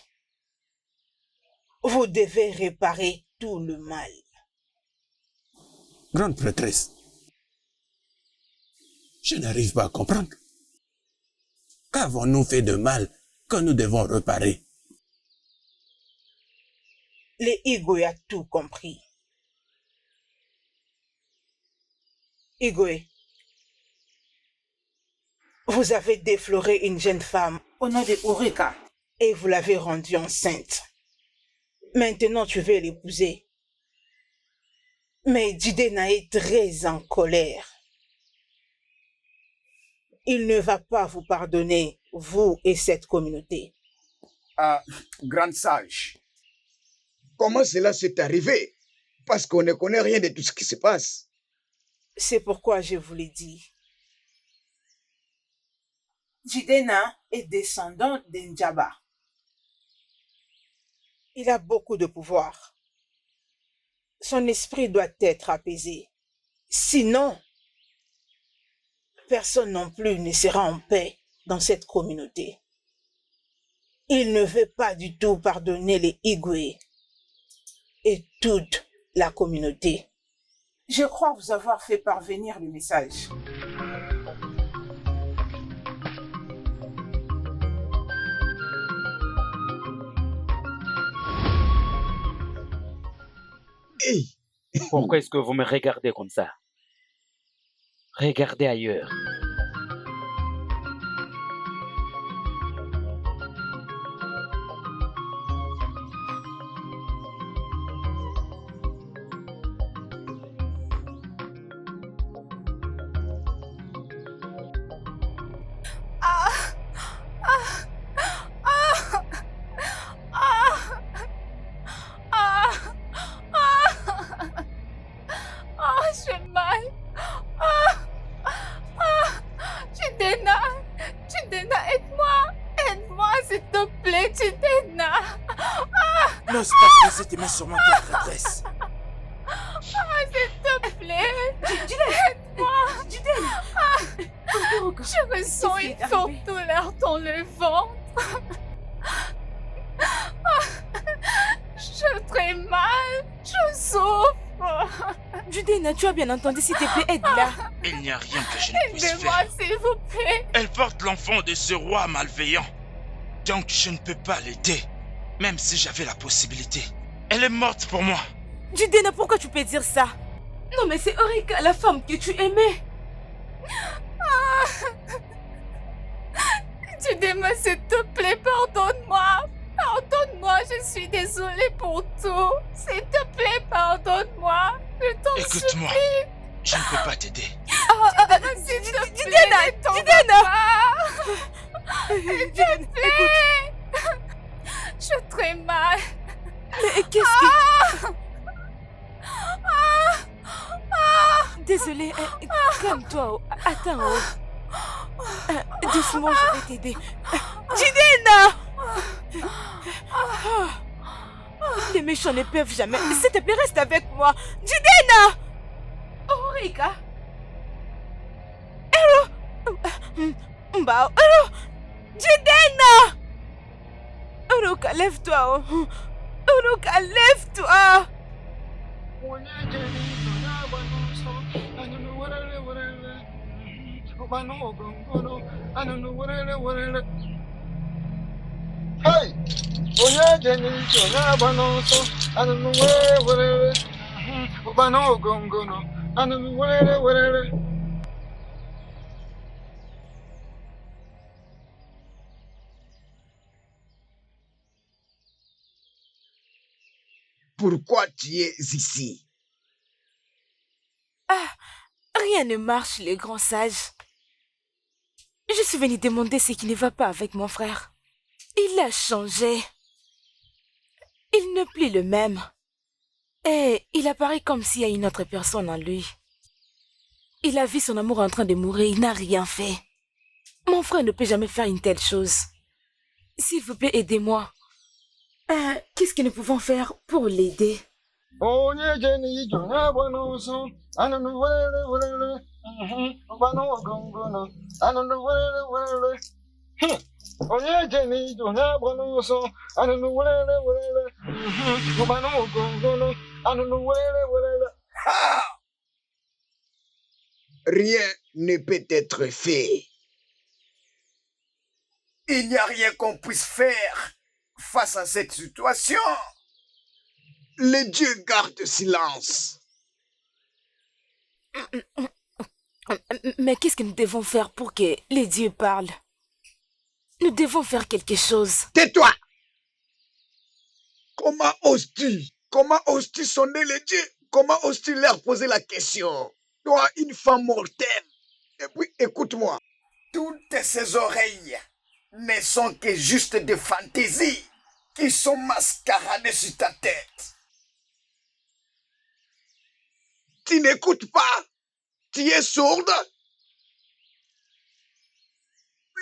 vous devez réparer tout le mal.
Grande prêtresse, je n'arrive pas à comprendre. Qu'avons-nous fait de mal que nous devons réparer?
Les Igwe a tout compris. Igwe, vous avez défloré une jeune femme au nom de Urika et vous l'avez rendue enceinte. Maintenant, tu veux l'épouser. Mais Jidena est très en colère. Il ne va pas vous pardonner, vous et cette communauté.
Grande sage, comment cela s'est arrivé? Parce qu'on ne connaît rien de tout ce qui se passe.
C'est pourquoi je vous l'ai dit. Jidena est descendant d'Njaba. Il a beaucoup de pouvoir. Son esprit doit être apaisé. Sinon, personne non plus ne sera en paix dans cette communauté. Il ne veut pas du tout pardonner les Igwe et toute la communauté. Je crois vous avoir fait parvenir le message.
Hey.
Pourquoi est-ce que vous me regardez comme ça? Regardez ailleurs.
J'ai mal. Jidena, aide-moi. Aide-moi, s'il te plaît, Jidena.
N'ose pas poser tes mains sur mon cœur, prêtresse.
S'il te plaît. Aide-moi. Je ressens une forte douleur dans le ventre. Je très mal. Je souffre.
Judena, tu as bien entendu, s'il te plaît, aide-la.
Il n'y a rien que je ne puisse
Aidez-moi,
faire.
s'il vous plaît.
Elle porte l'enfant de ce roi malveillant. Donc je ne peux pas l'aider, même si j'avais la possibilité. Elle est morte pour moi.
Judena, pourquoi tu peux dire ça? Non, mais c'est Orika, la femme que tu aimais.
Judena, s'il te plaît, pardonne-moi. Pardonne-moi, je suis désolée pour tout. S'il te plaît, pardonne-moi. Je t'en
Écoute-moi,
supplie.
je ne peux pas t'aider.
S'il te plaît, ne t'en va pas. S'il te plaît. Je suis très mal.
Mais qu'est-ce que... Désolée, calme-toi. Attends. Doucement, je vais t'aider. Jidena! Les méchants ne peuvent jamais. S'il te plaît, reste avec moi. Jidena! Orika? Hello? Mbao? Hello? Jidena! Orika, lève-toi. Orika, lève-toi.
Hey! Onye jeni onye agba n'ọsọ anụnụ were werere ụba n'ogongono anụnụ werere werere.
Pourquoi tu es ici?
Rien ne marche, le grand sage. Je suis venue demander ce qui ne va pas avec mon frère. Il a changé. Il n'est plus le même. Et il apparaît comme s'il y a une autre personne en lui. Il a vu son amour en train de mourir, il n'a rien fait. Mon frère ne peut jamais faire une telle chose. S'il vous plaît, aidez-moi. Qu'est-ce que nous pouvons faire pour l'aider?
Onye jeni onye agba n'ọsọ anụnụ were werere ụba n'ogongono anụnụ were werere. Onye jeni onye agba n'ọsọ anụnụ were werere ụba n'ogongono anụnụ were werere.
Rien ne peut être fait. Il n'y a rien qu'on puisse faire face à cette situation. Les dieux gardent silence.
Mais qu'est-ce que nous devons faire pour que les dieux parlent? Nous devons faire quelque chose.
Tais-toi! Comment oses-tu? Comment oses-tu sonner les dieux? Comment oses-tu leur poser la question? Toi, une femme mortelle. Et puis, écoute-moi. Toutes ces oreilles ne sont que juste des fantaisies qui sont mascaradées sur ta tête. Tu n'écoutes pas? Tu es sourde?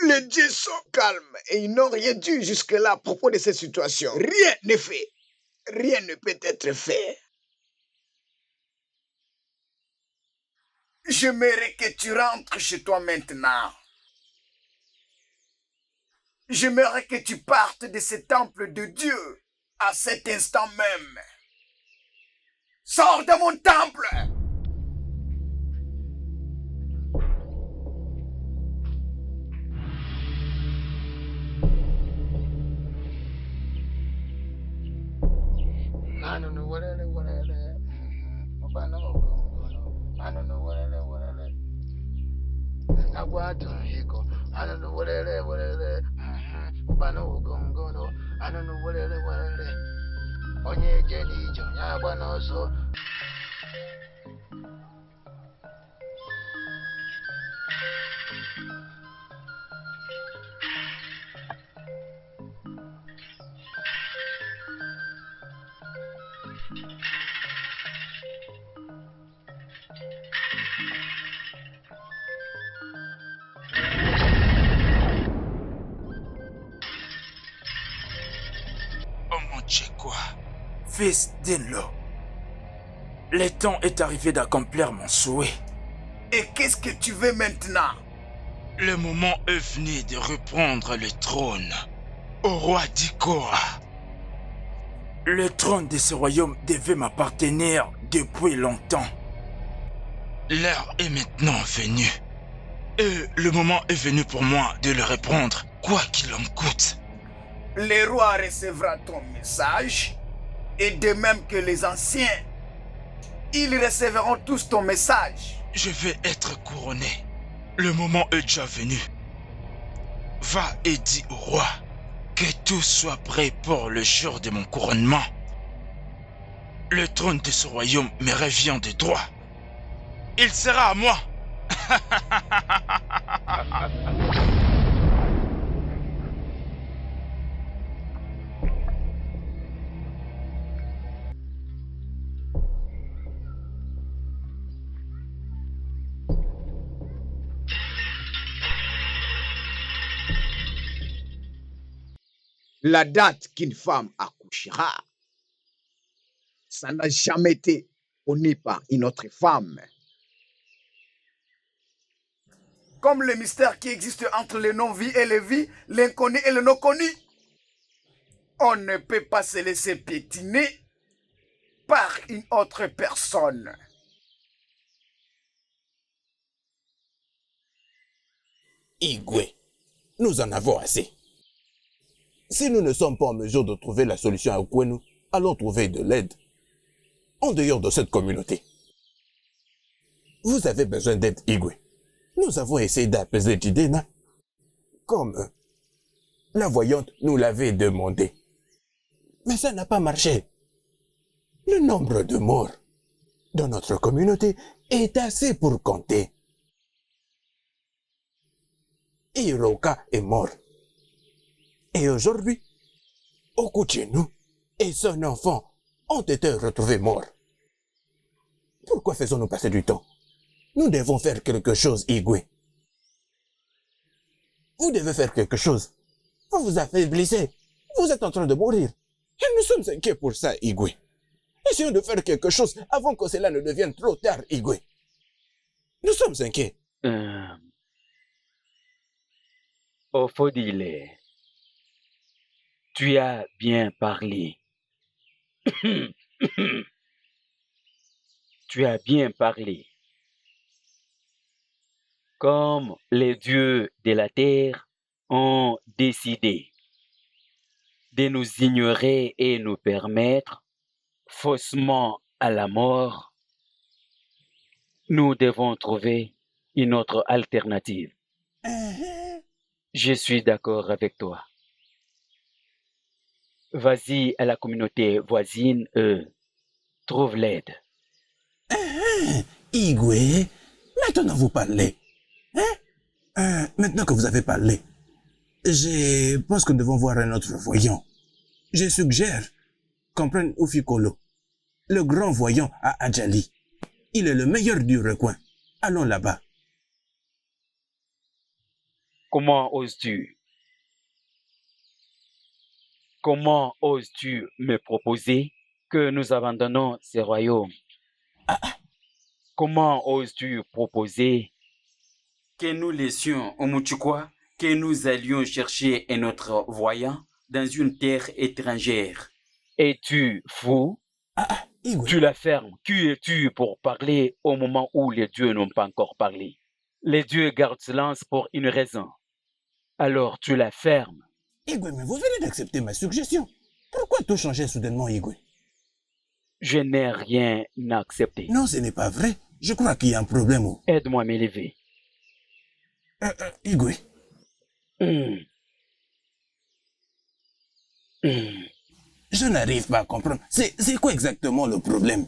Les dieux sont calmes et ils n'ont rien dit jusque-là à propos de cette situation. Rien n'est fait. Rien ne peut être fait. J'aimerais que tu rentres chez toi maintenant. J'aimerais que tu partes de ce temple de Dieu à cet instant même. Sors de mon temple!
Oh mon Dieu, quoi?
Fils d'Inlo, le temps est arrivé d'accomplir mon souhait.
Et qu'est-ce que tu veux maintenant?
Le moment est venu de reprendre le trône au roi d'Ikoa.
Le trône de ce royaume devait m'appartenir depuis longtemps.
L'heure est maintenant venue. Et le moment est venu pour moi de le reprendre, quoi qu'il en coûte.
Le roi recevra ton message, et de même que les anciens, ils recevront tous ton message.
Je vais être couronné. Le moment est déjà venu. Va et dis au roi que tout soit prêt pour le jour de mon couronnement. Le trône de ce royaume me revient de droit. Il sera à moi.
La date qu'une femme accouchera, ça n'a jamais été connu par une autre femme. Comme le mystère qui existe entre les non-vies et les vies, l'inconnu et le non-connu. On ne peut pas se laisser piétiner par une autre personne.
Igwe, nous en avons assez. Si nous ne sommes pas en mesure de trouver la solution à Okwenu, allons trouver de l'aide en dehors de cette communauté. Vous avez besoin d'aide, Igwe. Nous avons essayé d'apaiser Jidena, comme la voyante nous l'avait demandé. Mais ça n'a pas marché. Le nombre de morts dans notre communauté est assez pour compter. Hiroka est mort. Et aujourd'hui, Okuchenu et son enfant ont été retrouvés morts. Pourquoi faisons-nous passer du temps? Nous devons faire quelque chose, Igwe. Vous devez faire quelque chose. Vous vous affaiblissez. Vous êtes en train de mourir. Et nous sommes inquiets pour ça, Igwe. Essayons de faire quelque chose avant que cela ne devienne trop tard, Igwe. Nous sommes inquiets.
Ofodile, tu as bien parlé. Tu as bien parlé. Comme les dieux de la terre ont décidé de nous ignorer et nous permettre faussement à la mort, nous devons trouver une autre alternative. Je suis d'accord avec toi. Vas-y à la communauté voisine, trouve l'aide.
Igwe, maintenant vous parlez. Maintenant que vous avez parlé, je pense que nous devons voir un autre voyant. Je suggère qu'on prenne Ufikolo, le grand voyant à Adjali. Il est le meilleur du recoin. Allons là-bas.
Comment oses-tu? Comment oses-tu me proposer que nous abandonnons ces royaumes? Comment oses-tu proposer
que nous laissions au Muchukwa, que nous allions chercher un autre voyant dans une terre étrangère?
Es-tu fou?
Igwe.
Tu la fermes. Qui es-tu pour parler au moment où les dieux n'ont pas encore parlé? Les dieux gardent silence pour une raison. Alors tu la fermes.
Igwe, mais vous venez d'accepter ma suggestion. Pourquoi tout changer soudainement, Igwe?
Je n'ai rien accepté.
Non, ce n'est pas vrai. Je crois qu'il y a un problème.
Aide-moi à m'élever.
Igwe. Je n'arrive pas à comprendre. C'est quoi exactement le problème?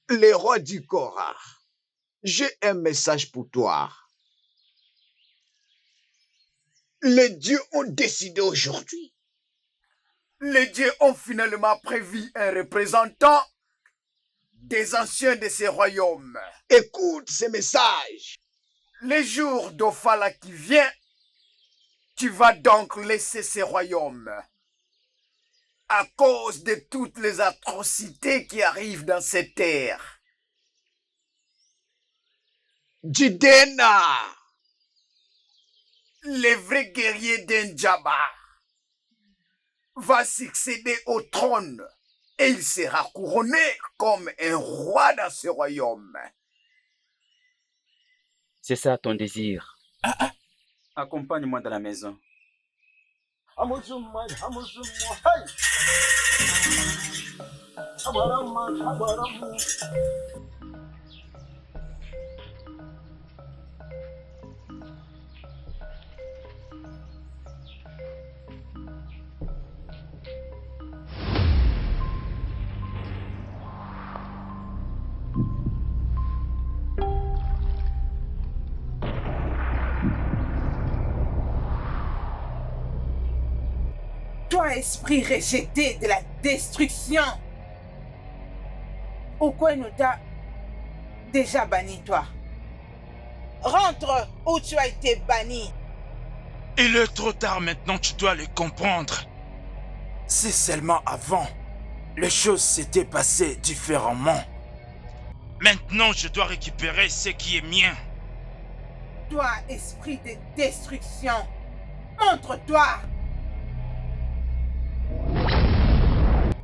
Les rois du Korah, j'ai un message pour toi. Les dieux ont décidé aujourd'hui. Les dieux ont finalement prévu un représentant des anciens de ces royaumes. Écoute ces messages. Le jour d'Ofala qui vient, tu vas donc laisser ces royaumes. À cause de toutes les atrocités qui arrivent dans ces terres. Jidena, le vrai guerrier d'Enjaba, va succéder au trône et il sera couronné comme un roi dans ce royaume.
C'est ça ton désir.
Accompagne-moi dans la maison.
Toi, esprit rejeté de la destruction, Okwenu t'a déjà banni, toi. Rentre où tu as été banni.
Il est trop tard maintenant, tu dois le comprendre. Si seulement avant, les choses s'étaient passées différemment. Maintenant, je dois récupérer ce qui est mien.
Toi, esprit de destruction, montre-toi.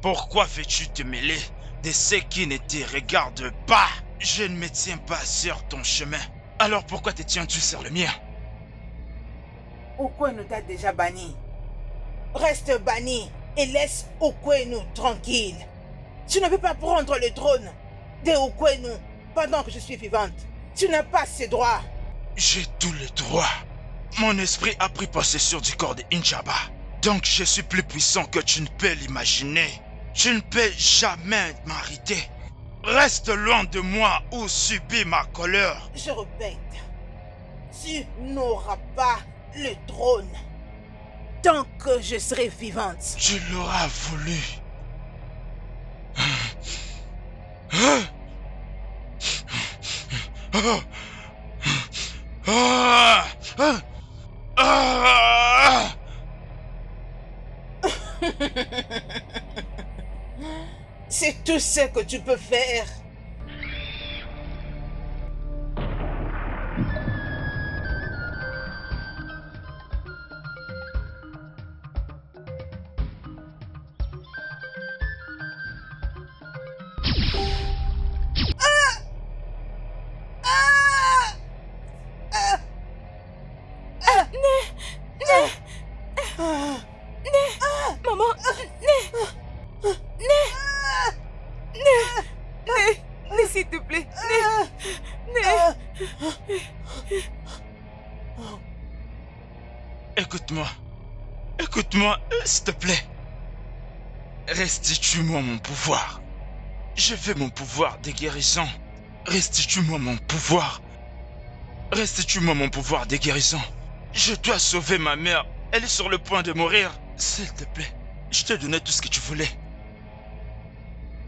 Pourquoi veux-tu te mêler de ce qui ne te regarde pas? Je ne me tiens pas sur ton chemin. Alors pourquoi te tiens-tu sur le mien?
Okwenu t'a déjà banni. Reste banni et laisse Okwenu tranquille. Tu ne peux pas prendre le trône de Okwenu pendant que je suis vivante. Tu n'as pas ces droits.
J'ai tous les droits. Mon esprit a pris possession du corps de Injaba. Donc je suis plus puissant que tu ne peux l'imaginer. Tu ne peux jamais m'arrêter. Reste loin de moi ou subis ma colère.
Je répète, tu n'auras pas le trône tant que je serai vivante.
Tu l'auras voulu.
C'est tout ce que tu peux faire.
S'il te plaît.
Écoute-moi. Écoute-moi, s'il te plaît. Restitue-moi mon pouvoir. Je veux mon pouvoir de guérison. Restitue-moi mon pouvoir. Restitue-moi mon pouvoir de guérison. Je dois sauver ma mère. Elle est sur le point de mourir. S'il te plaît, je t'ai donné tout ce que tu voulais.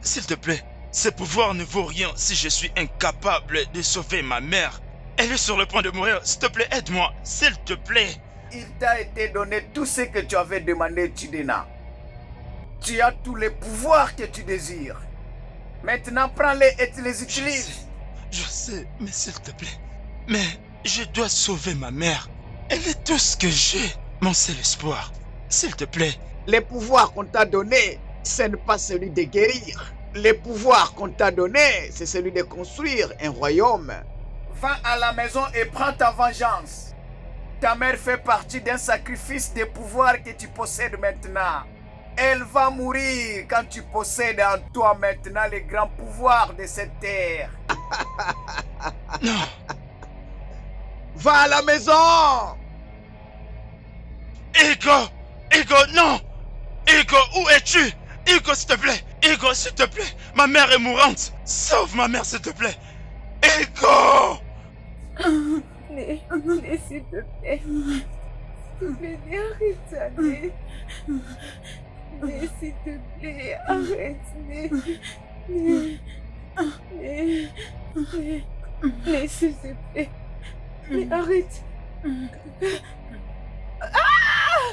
S'il te plaît, ce pouvoir ne vaut rien si je suis incapable de sauver ma mère. Elle est sur le point de mourir. S'il te plaît, aide-moi. S'il te plaît.
Il t'a été donné tout ce que tu avais demandé, Chidena. Tu as tous les pouvoirs que tu désires. Maintenant, prends-les et tu les utilises.
Je sais, mais s'il te plaît. Mais je dois sauver ma mère. Elle est tout ce que j'ai. Mon seul espoir. S'il te plaît.
Les pouvoirs qu'on t'a donnés, ce n'est pas celui de guérir. Les pouvoirs qu'on t'a donnés, c'est celui de construire un royaume. Va à la maison et prends ta vengeance. Ta mère fait partie d'un sacrifice de pouvoir que tu possèdes maintenant. Elle va mourir quand tu possèdes en toi maintenant les grands pouvoirs de cette terre.
Non.
Va à la maison.
Ego! Ego, non! Ego, où es-tu? Ego, s'il te plaît! Ego, s'il te plaît! Ma mère est mourante! Sauve ma mère, s'il te plaît! Ego!
Né, s'il te plaît. Mais arrête ça, Né. Né, s'il te plaît, arrête, Né. Né, s'il te plaît. Mais arrête. Ah!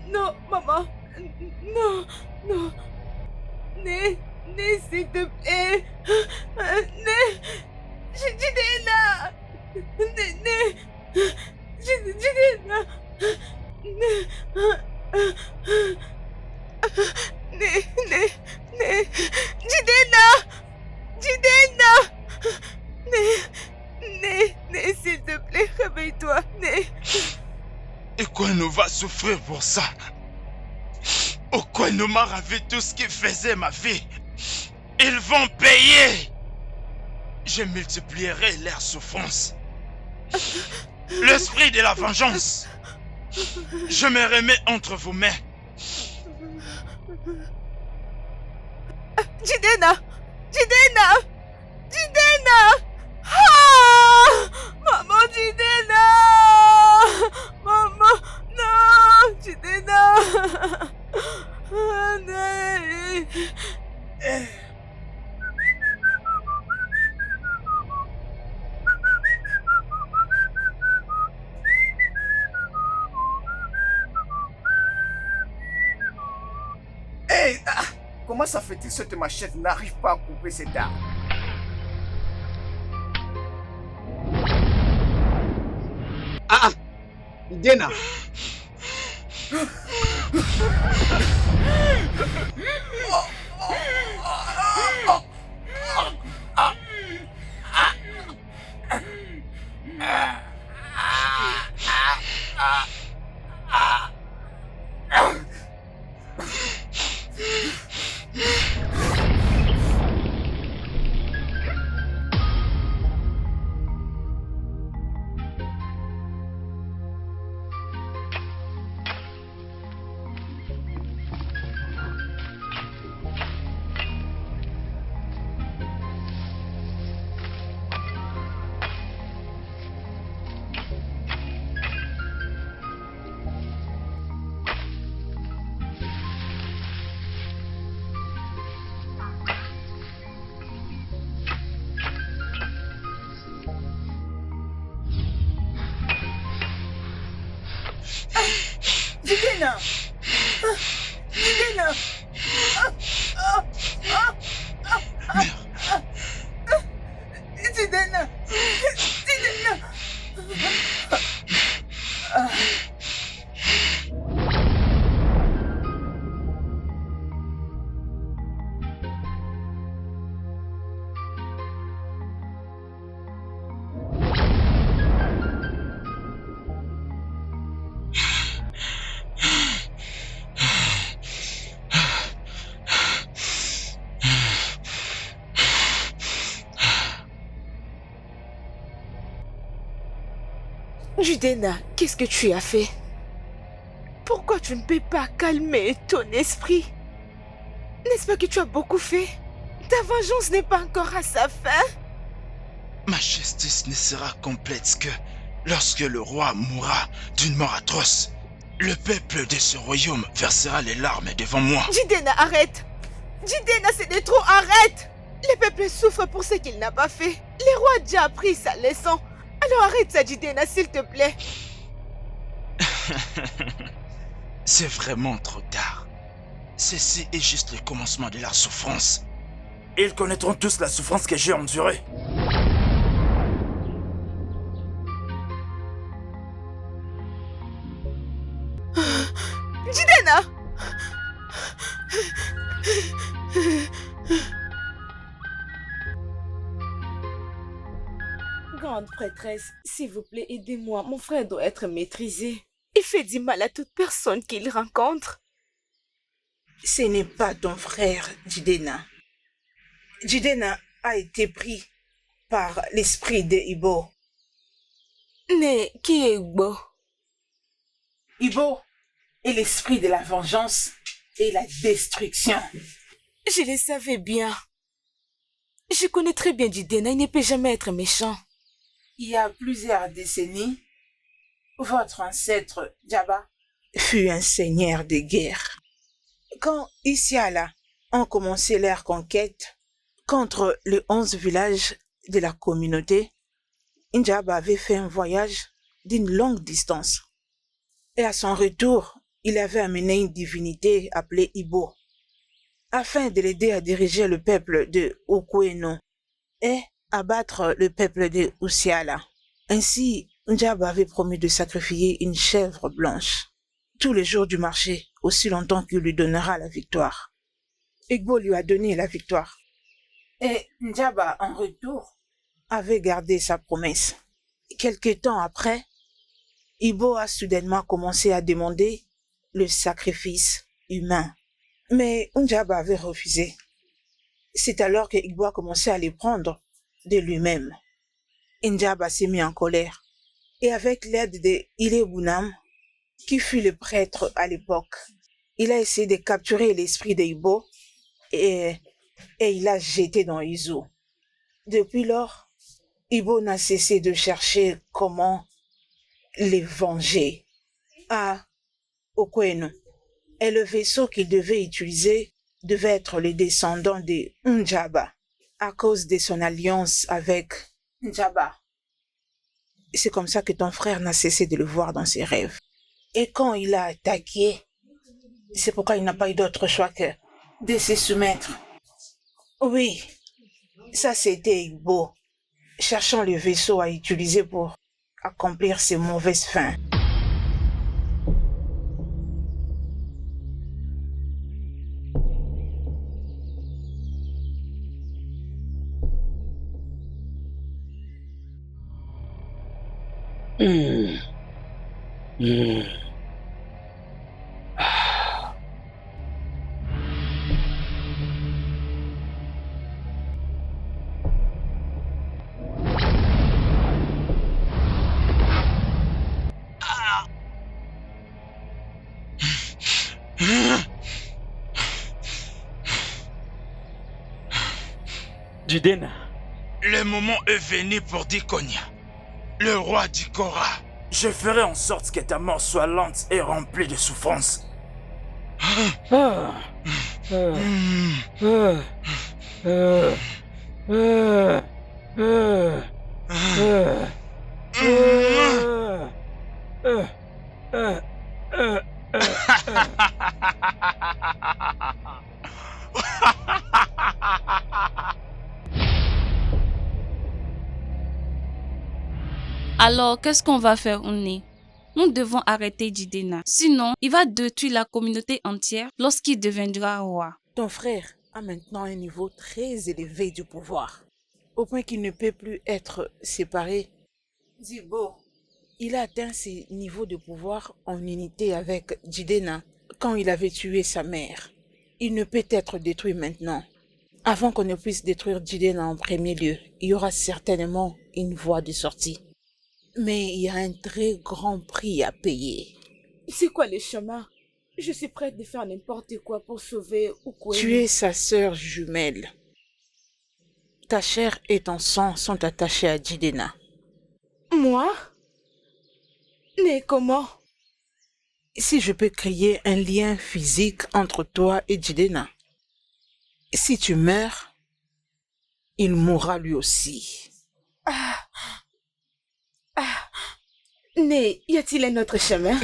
Non, maman. Non. Né, s'il te plaît. Né. Jidena. Jidena. Né, s'il te plaît, réveille-toi, Né.
Ekwenu va souffrir pour ça. Ekwenu m'a ravi tout ce qui faisait ma vie. Ils vont payer. Je multiplierai leurs souffrances. L'esprit de la vengeance. Je me remets entre vos mains.
Jidena. Ah! Maman, Jidena. Maman, non, Jidena. Ah, non.
Hey, comment ça fait-il que cette machette n'arrive pas à couper cet arbre? Jidena. Jidena.
Jidena, qu'est-ce que tu as fait? Pourquoi tu ne peux pas calmer ton esprit? N'est-ce pas que tu as beaucoup fait? Ta vengeance n'est pas encore à sa fin?
Ma justice ne sera complète que lorsque le roi mourra d'une mort atroce. Le peuple de ce royaume versera les larmes devant moi.
Jidena, arrête! Jidena, c'est de trop, arrête! Le peuple souffre pour ce qu'il n'a pas fait. Le roi a déjà appris sa leçon. Alors arrête ça, Jidena, s'il te plaît.
C'est vraiment trop tard. Ceci est juste le commencement de leur souffrance.
Ils connaîtront tous la souffrance que j'ai endurée.
Jidena! Grande prêtresse, s'il vous plaît, aidez-moi. Mon frère doit être maîtrisé. Il fait du mal à toute personne qu'il rencontre. Ce n'est pas ton frère, Jidena. Jidena a été pris par l'esprit de Ibo. Mais qui est Ibo? Ibo est l'esprit de la vengeance et la destruction. Je le savais bien. Je connais très bien Jidena, il ne peut jamais être méchant. Il y a plusieurs décennies, votre ancêtre Jabba fut un seigneur de guerre. Quand Isiala ont commencé leur conquête contre les 11 villages de la communauté, Jabba avait fait un voyage d'une longue distance. Et à son retour, il avait amené une divinité appelée Ibo, afin de l'aider à diriger le peuple de Okweno et abattre le peuple de Usiala. Ainsi, Jabba avait promis de sacrifier une chèvre blanche tous les jours du marché, aussi longtemps qu'il lui donnera la victoire. Igbo lui a donné la victoire. Et Jabba, en retour, avait gardé sa promesse. Quelque temps après, Igbo a soudainement commencé à demander le sacrifice humain. Mais Jabba avait refusé. C'est alors que Igbo a commencé à les prendre de lui-même. Jabba s'est mis en colère. Et avec l'aide de Ilebunam, qui fut le prêtre à l'époque, il a essayé de capturer l'esprit de Igbo et il l'a jeté dans Izu. Depuis lors, Igbo n'a cessé de chercher comment les venger. À Okweno, et le vaisseau qu'il devait utiliser devait être le descendant de Njaba à cause de son alliance avec Njaba. C'est comme ça que ton frère n'a cessé de le voir dans ses rêves. Et quand il a attaqué, c'est pourquoi il n'a pas eu d'autre choix que de se soumettre. Oui, ça c'était Igbo, cherchant le vaisseau à utiliser pour accomplir ses mauvaises fins.
Jidena.
Le moment est venu pour Dikonia, le roi d'Ikora.
Je ferai en sorte que ta mort soit lente et remplie de souffrance.
Alors, qu'est-ce qu'on va faire, Ouni? Nous devons arrêter Jidena. Sinon, il va détruire la communauté entière lorsqu'il deviendra roi.
Ton frère a maintenant un niveau très élevé du pouvoir, au point qu'il ne peut plus être séparé. Zibo, il a atteint ses niveaux de pouvoir en unité avec Jidena quand il avait tué sa mère. Il ne peut être détruit maintenant. Avant qu'on ne puisse détruire Jidena en premier lieu, il y aura certainement une voie de sortie. Mais il y a un très grand prix à payer. C'est quoi le chemin? Je suis prête de faire n'importe quoi pour sauver Okweno. Tu es sa sœur jumelle. Ta chair et ton sang sont attachés à Jidena. Moi? Mais comment? si je peux créer un lien physique entre toi et Jidenna. Si tu meurs, il mourra lui aussi.
Mais y a-t-il un autre chemin?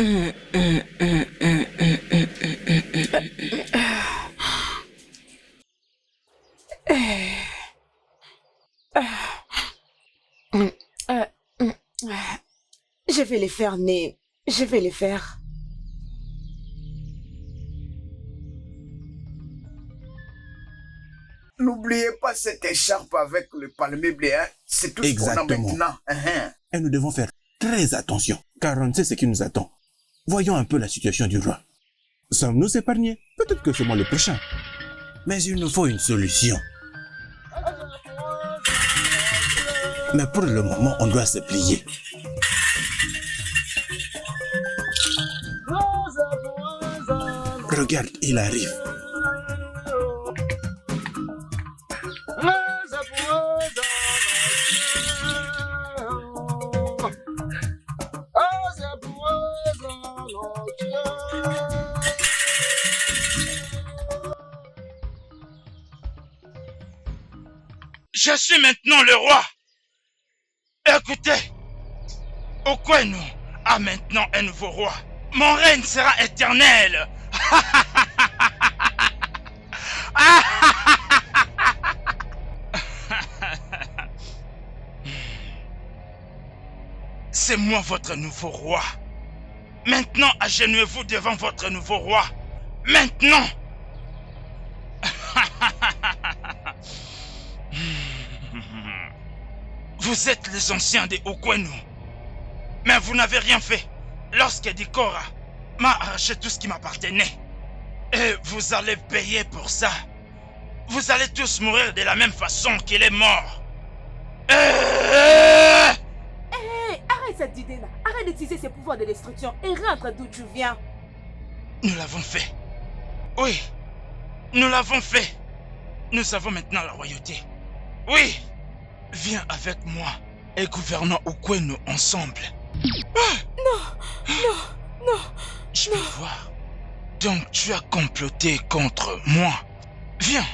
Je vais les faire, Né. Je vais les faire.
N'oubliez pas cette écharpe avec le palmier blé, hein. C'est tout ce qu'on a maintenant.
Et nous devons faire très attention, car on ne sait ce qui nous attend. Voyons un peu la situation du roi. Sommes-nous épargnés? Peut-être que c'est moi le prochain. Mais il nous faut une solution. Mais pour le moment, on doit se plier. Regarde, il arrive.
Je suis maintenant le roi. Écoutez, Okwenu a maintenant un nouveau roi. Mon règne sera éternel. C'est moi votre nouveau roi. Maintenant, agenouillez-vous devant votre nouveau roi. Maintenant. Vous êtes les anciens des Okwenu. Mais vous n'avez rien fait lorsque Dikora m'a arraché tout ce qui m'appartenait. Et vous allez payer pour ça. Vous allez tous mourir de la même façon qu'il est mort.
Arrête cette idée-là. Arrête d'utiliser ses pouvoirs de destruction et rentre d'où tu viens.
Nous l'avons fait. Oui, nous l'avons fait. Nous avons maintenant la royauté. Oui, viens avec moi et gouvernons Okwenu ensemble.
Non.
Je peux voir. Donc tu as comploté contre moi. Viens.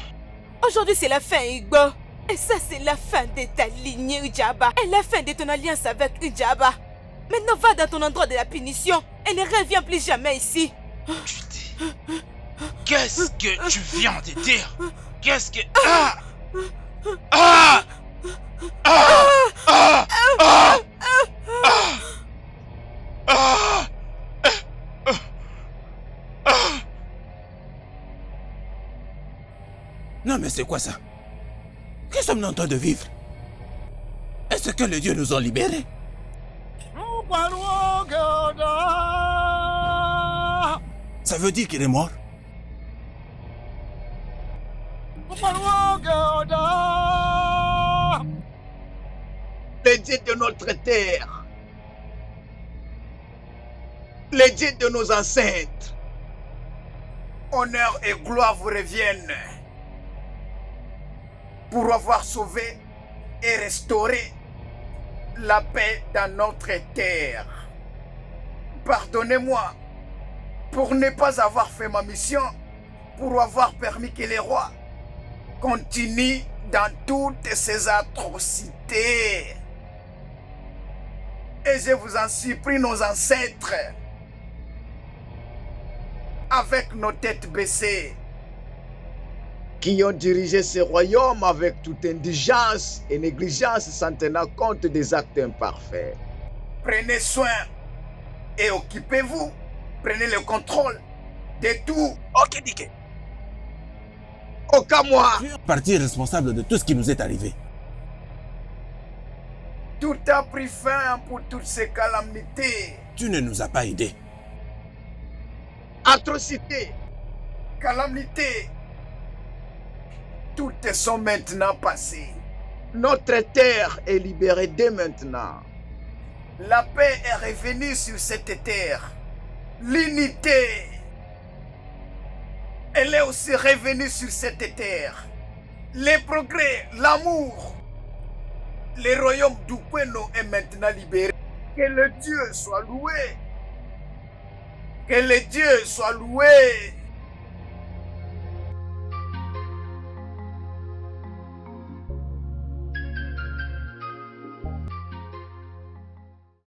Aujourd'hui c'est la fin, Igbo. Et ça c'est la fin de ta lignée Ujaba. Et la fin de ton alliance avec Ujaba. Maintenant va dans ton endroit de la punition et ne reviens plus jamais ici.
Tu dis. Qu'est-ce que tu viens de dire? Qu'est-ce que...
Non mais c'est quoi ça? Que sommes-nous en train de vivre? Est-ce que les dieux nous ont libérés? Ça veut dire qu'il est mort?
Les dieux de notre terre, les dieux de nos ancêtres, honneur et gloire vous reviennent pour avoir sauvé et restauré la paix dans notre terre. Pardonnez-moi pour ne pas avoir fait ma mission, pour avoir permis que les rois continuent dans toutes ces atrocités. Et je vous en supplie, nos ancêtres, avec nos têtes baissées, qui ont dirigé ce royaume avec toute indigence et négligence sans tenir compte des actes imparfaits. Prenez soin et occupez-vous, prenez le contrôle de tout. Ok, Dike. Okamwa.
Partie responsable de tout ce qui nous est arrivé.
Tout a pris fin pour toutes ces calamités.
Tu ne nous as pas aidés.
Atrocités, calamités, toutes sont maintenant passées. Notre terre est libérée dès maintenant. La paix est revenue sur cette terre. L'unité, elle est aussi revenue sur cette terre. Les progrès, l'amour. Le royaume d'Okwenu est maintenant libéré. Que le Dieu soit loué. Que les dieux soient loués.